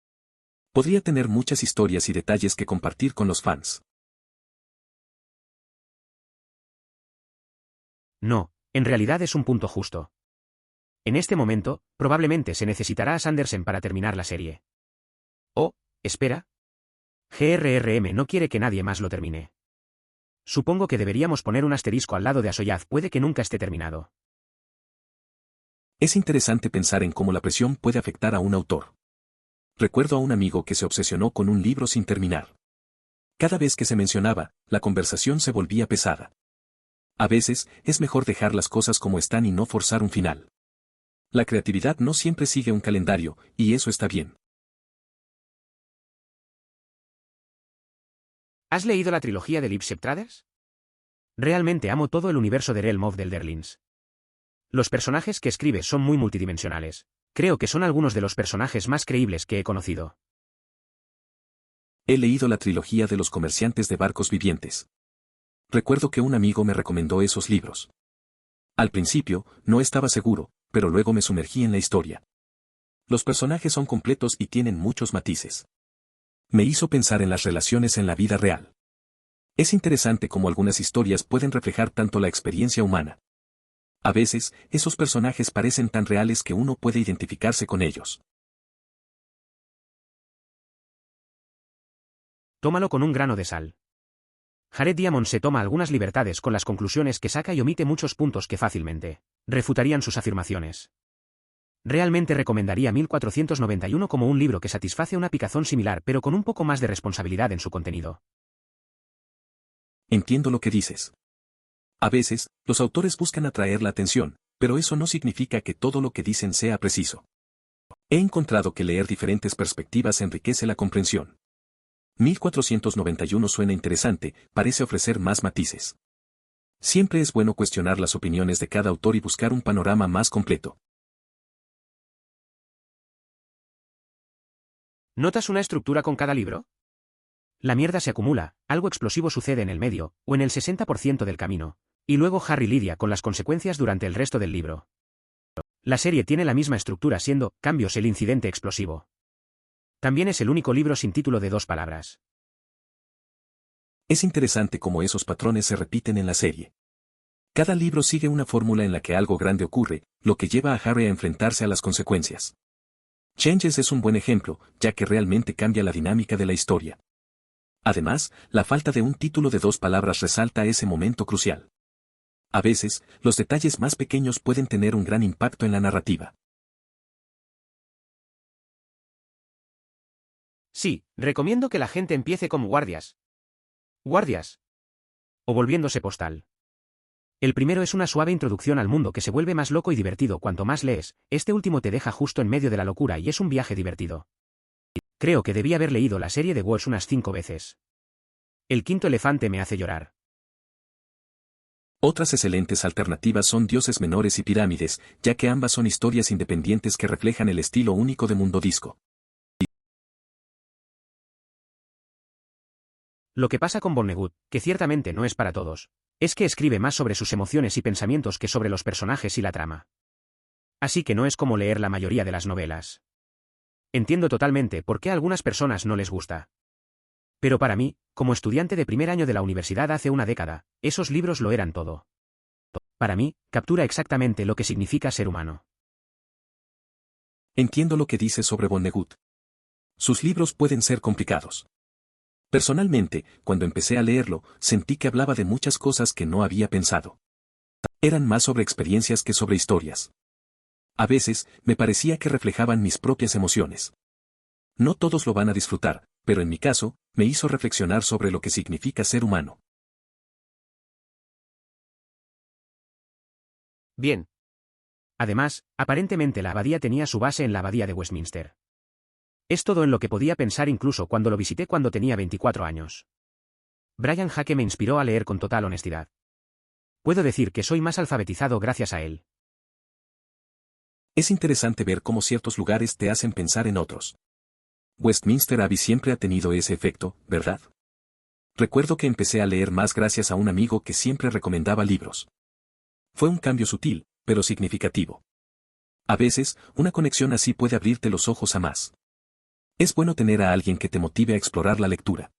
Podría tener muchas historias y detalles que compartir con los fans. No, en realidad es un punto justo. En este momento, probablemente se necesitará a Sanderson para terminar la serie. Oh, espera. GRRM no quiere que nadie más lo termine. Supongo que deberíamos poner un asterisco al lado de Asoyaz, puede que nunca esté terminado. Es interesante pensar en cómo la presión puede afectar a un autor. Recuerdo a un amigo que se obsesionó con un libro sin terminar. Cada vez que se mencionaba, la conversación se volvía pesada. A veces, es mejor dejar las cosas como están y no forzar un final. La creatividad no siempre sigue un calendario, y eso está bien. ¿Has leído la trilogía de Lipshep Traders? Realmente amo todo el universo de Realm of the Elderlings. Los personajes que escribe son muy multidimensionales. Creo que son algunos de los personajes más creíbles que he conocido. He leído la trilogía de los comerciantes de barcos vivientes. Recuerdo que un amigo me recomendó esos libros. Al principio, no estaba seguro, pero luego me sumergí en la historia. Los personajes son completos y tienen muchos matices. Me hizo pensar en las relaciones en la vida real. Es interesante cómo algunas historias pueden reflejar tanto la experiencia humana. A veces, esos personajes parecen tan reales que uno puede identificarse con ellos. Tómalo con un grano de sal. Jared Diamond se toma algunas libertades con las conclusiones que saca y omite muchos puntos que fácilmente refutarían sus afirmaciones. Realmente recomendaría 1491 como un libro que satisface una picazón similar pero con un poco más de responsabilidad en su contenido. Entiendo lo que dices. A veces, los autores buscan atraer la atención, pero eso no significa que todo lo que dicen sea preciso. He encontrado que leer diferentes perspectivas enriquece la comprensión. 1491 suena interesante, parece ofrecer más matices. Siempre es bueno cuestionar las opiniones de cada autor y buscar un panorama más completo. ¿Notas una estructura con cada libro? La mierda se acumula, algo explosivo sucede en el medio, o en el 60% del camino, y luego Harry lidia con las consecuencias durante el resto del libro. La serie tiene la misma estructura siendo, cambios el incidente explosivo. También es el único libro sin título de 2 palabras. Es interesante cómo esos patrones se repiten en la serie. Cada libro sigue una fórmula en la que algo grande ocurre, lo que lleva a Harry a enfrentarse a las consecuencias. Changes es un buen ejemplo, ya que realmente cambia la dinámica de la historia. Además, la falta de un título de 2 palabras resalta ese momento crucial. A veces, los detalles más pequeños pueden tener un gran impacto en la narrativa. Sí, recomiendo que la gente empiece como guardias. Guardias. O volviéndose postal. El primero es una suave introducción al mundo que se vuelve más loco y divertido cuanto más lees, este último te deja justo en medio de la locura y es un viaje divertido. Creo que debí haber leído la serie de Wars unas 5 veces. El quinto elefante me hace llorar. Otras excelentes alternativas son Dioses Menores y Pirámides, ya que ambas son historias independientes que reflejan el estilo único de Mundo Disco. Lo que pasa con Vonnegut, que ciertamente no es para todos, es que escribe más sobre sus emociones y pensamientos que sobre los personajes y la trama. Así que no es como leer la mayoría de las novelas. Entiendo totalmente por qué a algunas personas no les gusta. Pero para mí, como estudiante de primer año de la universidad hace una década, esos libros lo eran todo. Para mí, captura exactamente lo que significa ser humano. Entiendo lo que dices sobre Vonnegut. Sus libros pueden ser complicados. Personalmente, cuando empecé a leerlo, sentí que hablaba de muchas cosas que no había pensado. Eran más sobre experiencias que sobre historias. A veces, me parecía que reflejaban mis propias emociones. No todos lo van a disfrutar, pero en mi caso, me hizo reflexionar sobre lo que significa ser humano. Bien. Además, aparentemente la abadía tenía su base en la abadía de Westminster. Es todo en lo que podía pensar incluso cuando lo visité cuando tenía 24 años. Brian Hake me inspiró a leer con total honestidad. Puedo decir que soy más alfabetizado gracias a él. Es interesante ver cómo ciertos lugares te hacen pensar en otros. Westminster Abbey siempre ha tenido ese efecto, ¿verdad? Recuerdo que empecé a leer más gracias a un amigo que siempre recomendaba libros. Fue un cambio sutil, pero significativo. A veces, una conexión así puede abrirte los ojos a más. Es bueno tener a alguien que te motive a explorar la lectura.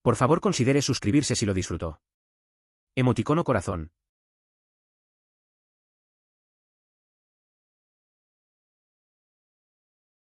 Por favor considere suscribirse si lo disfrutó. Emoticono corazón.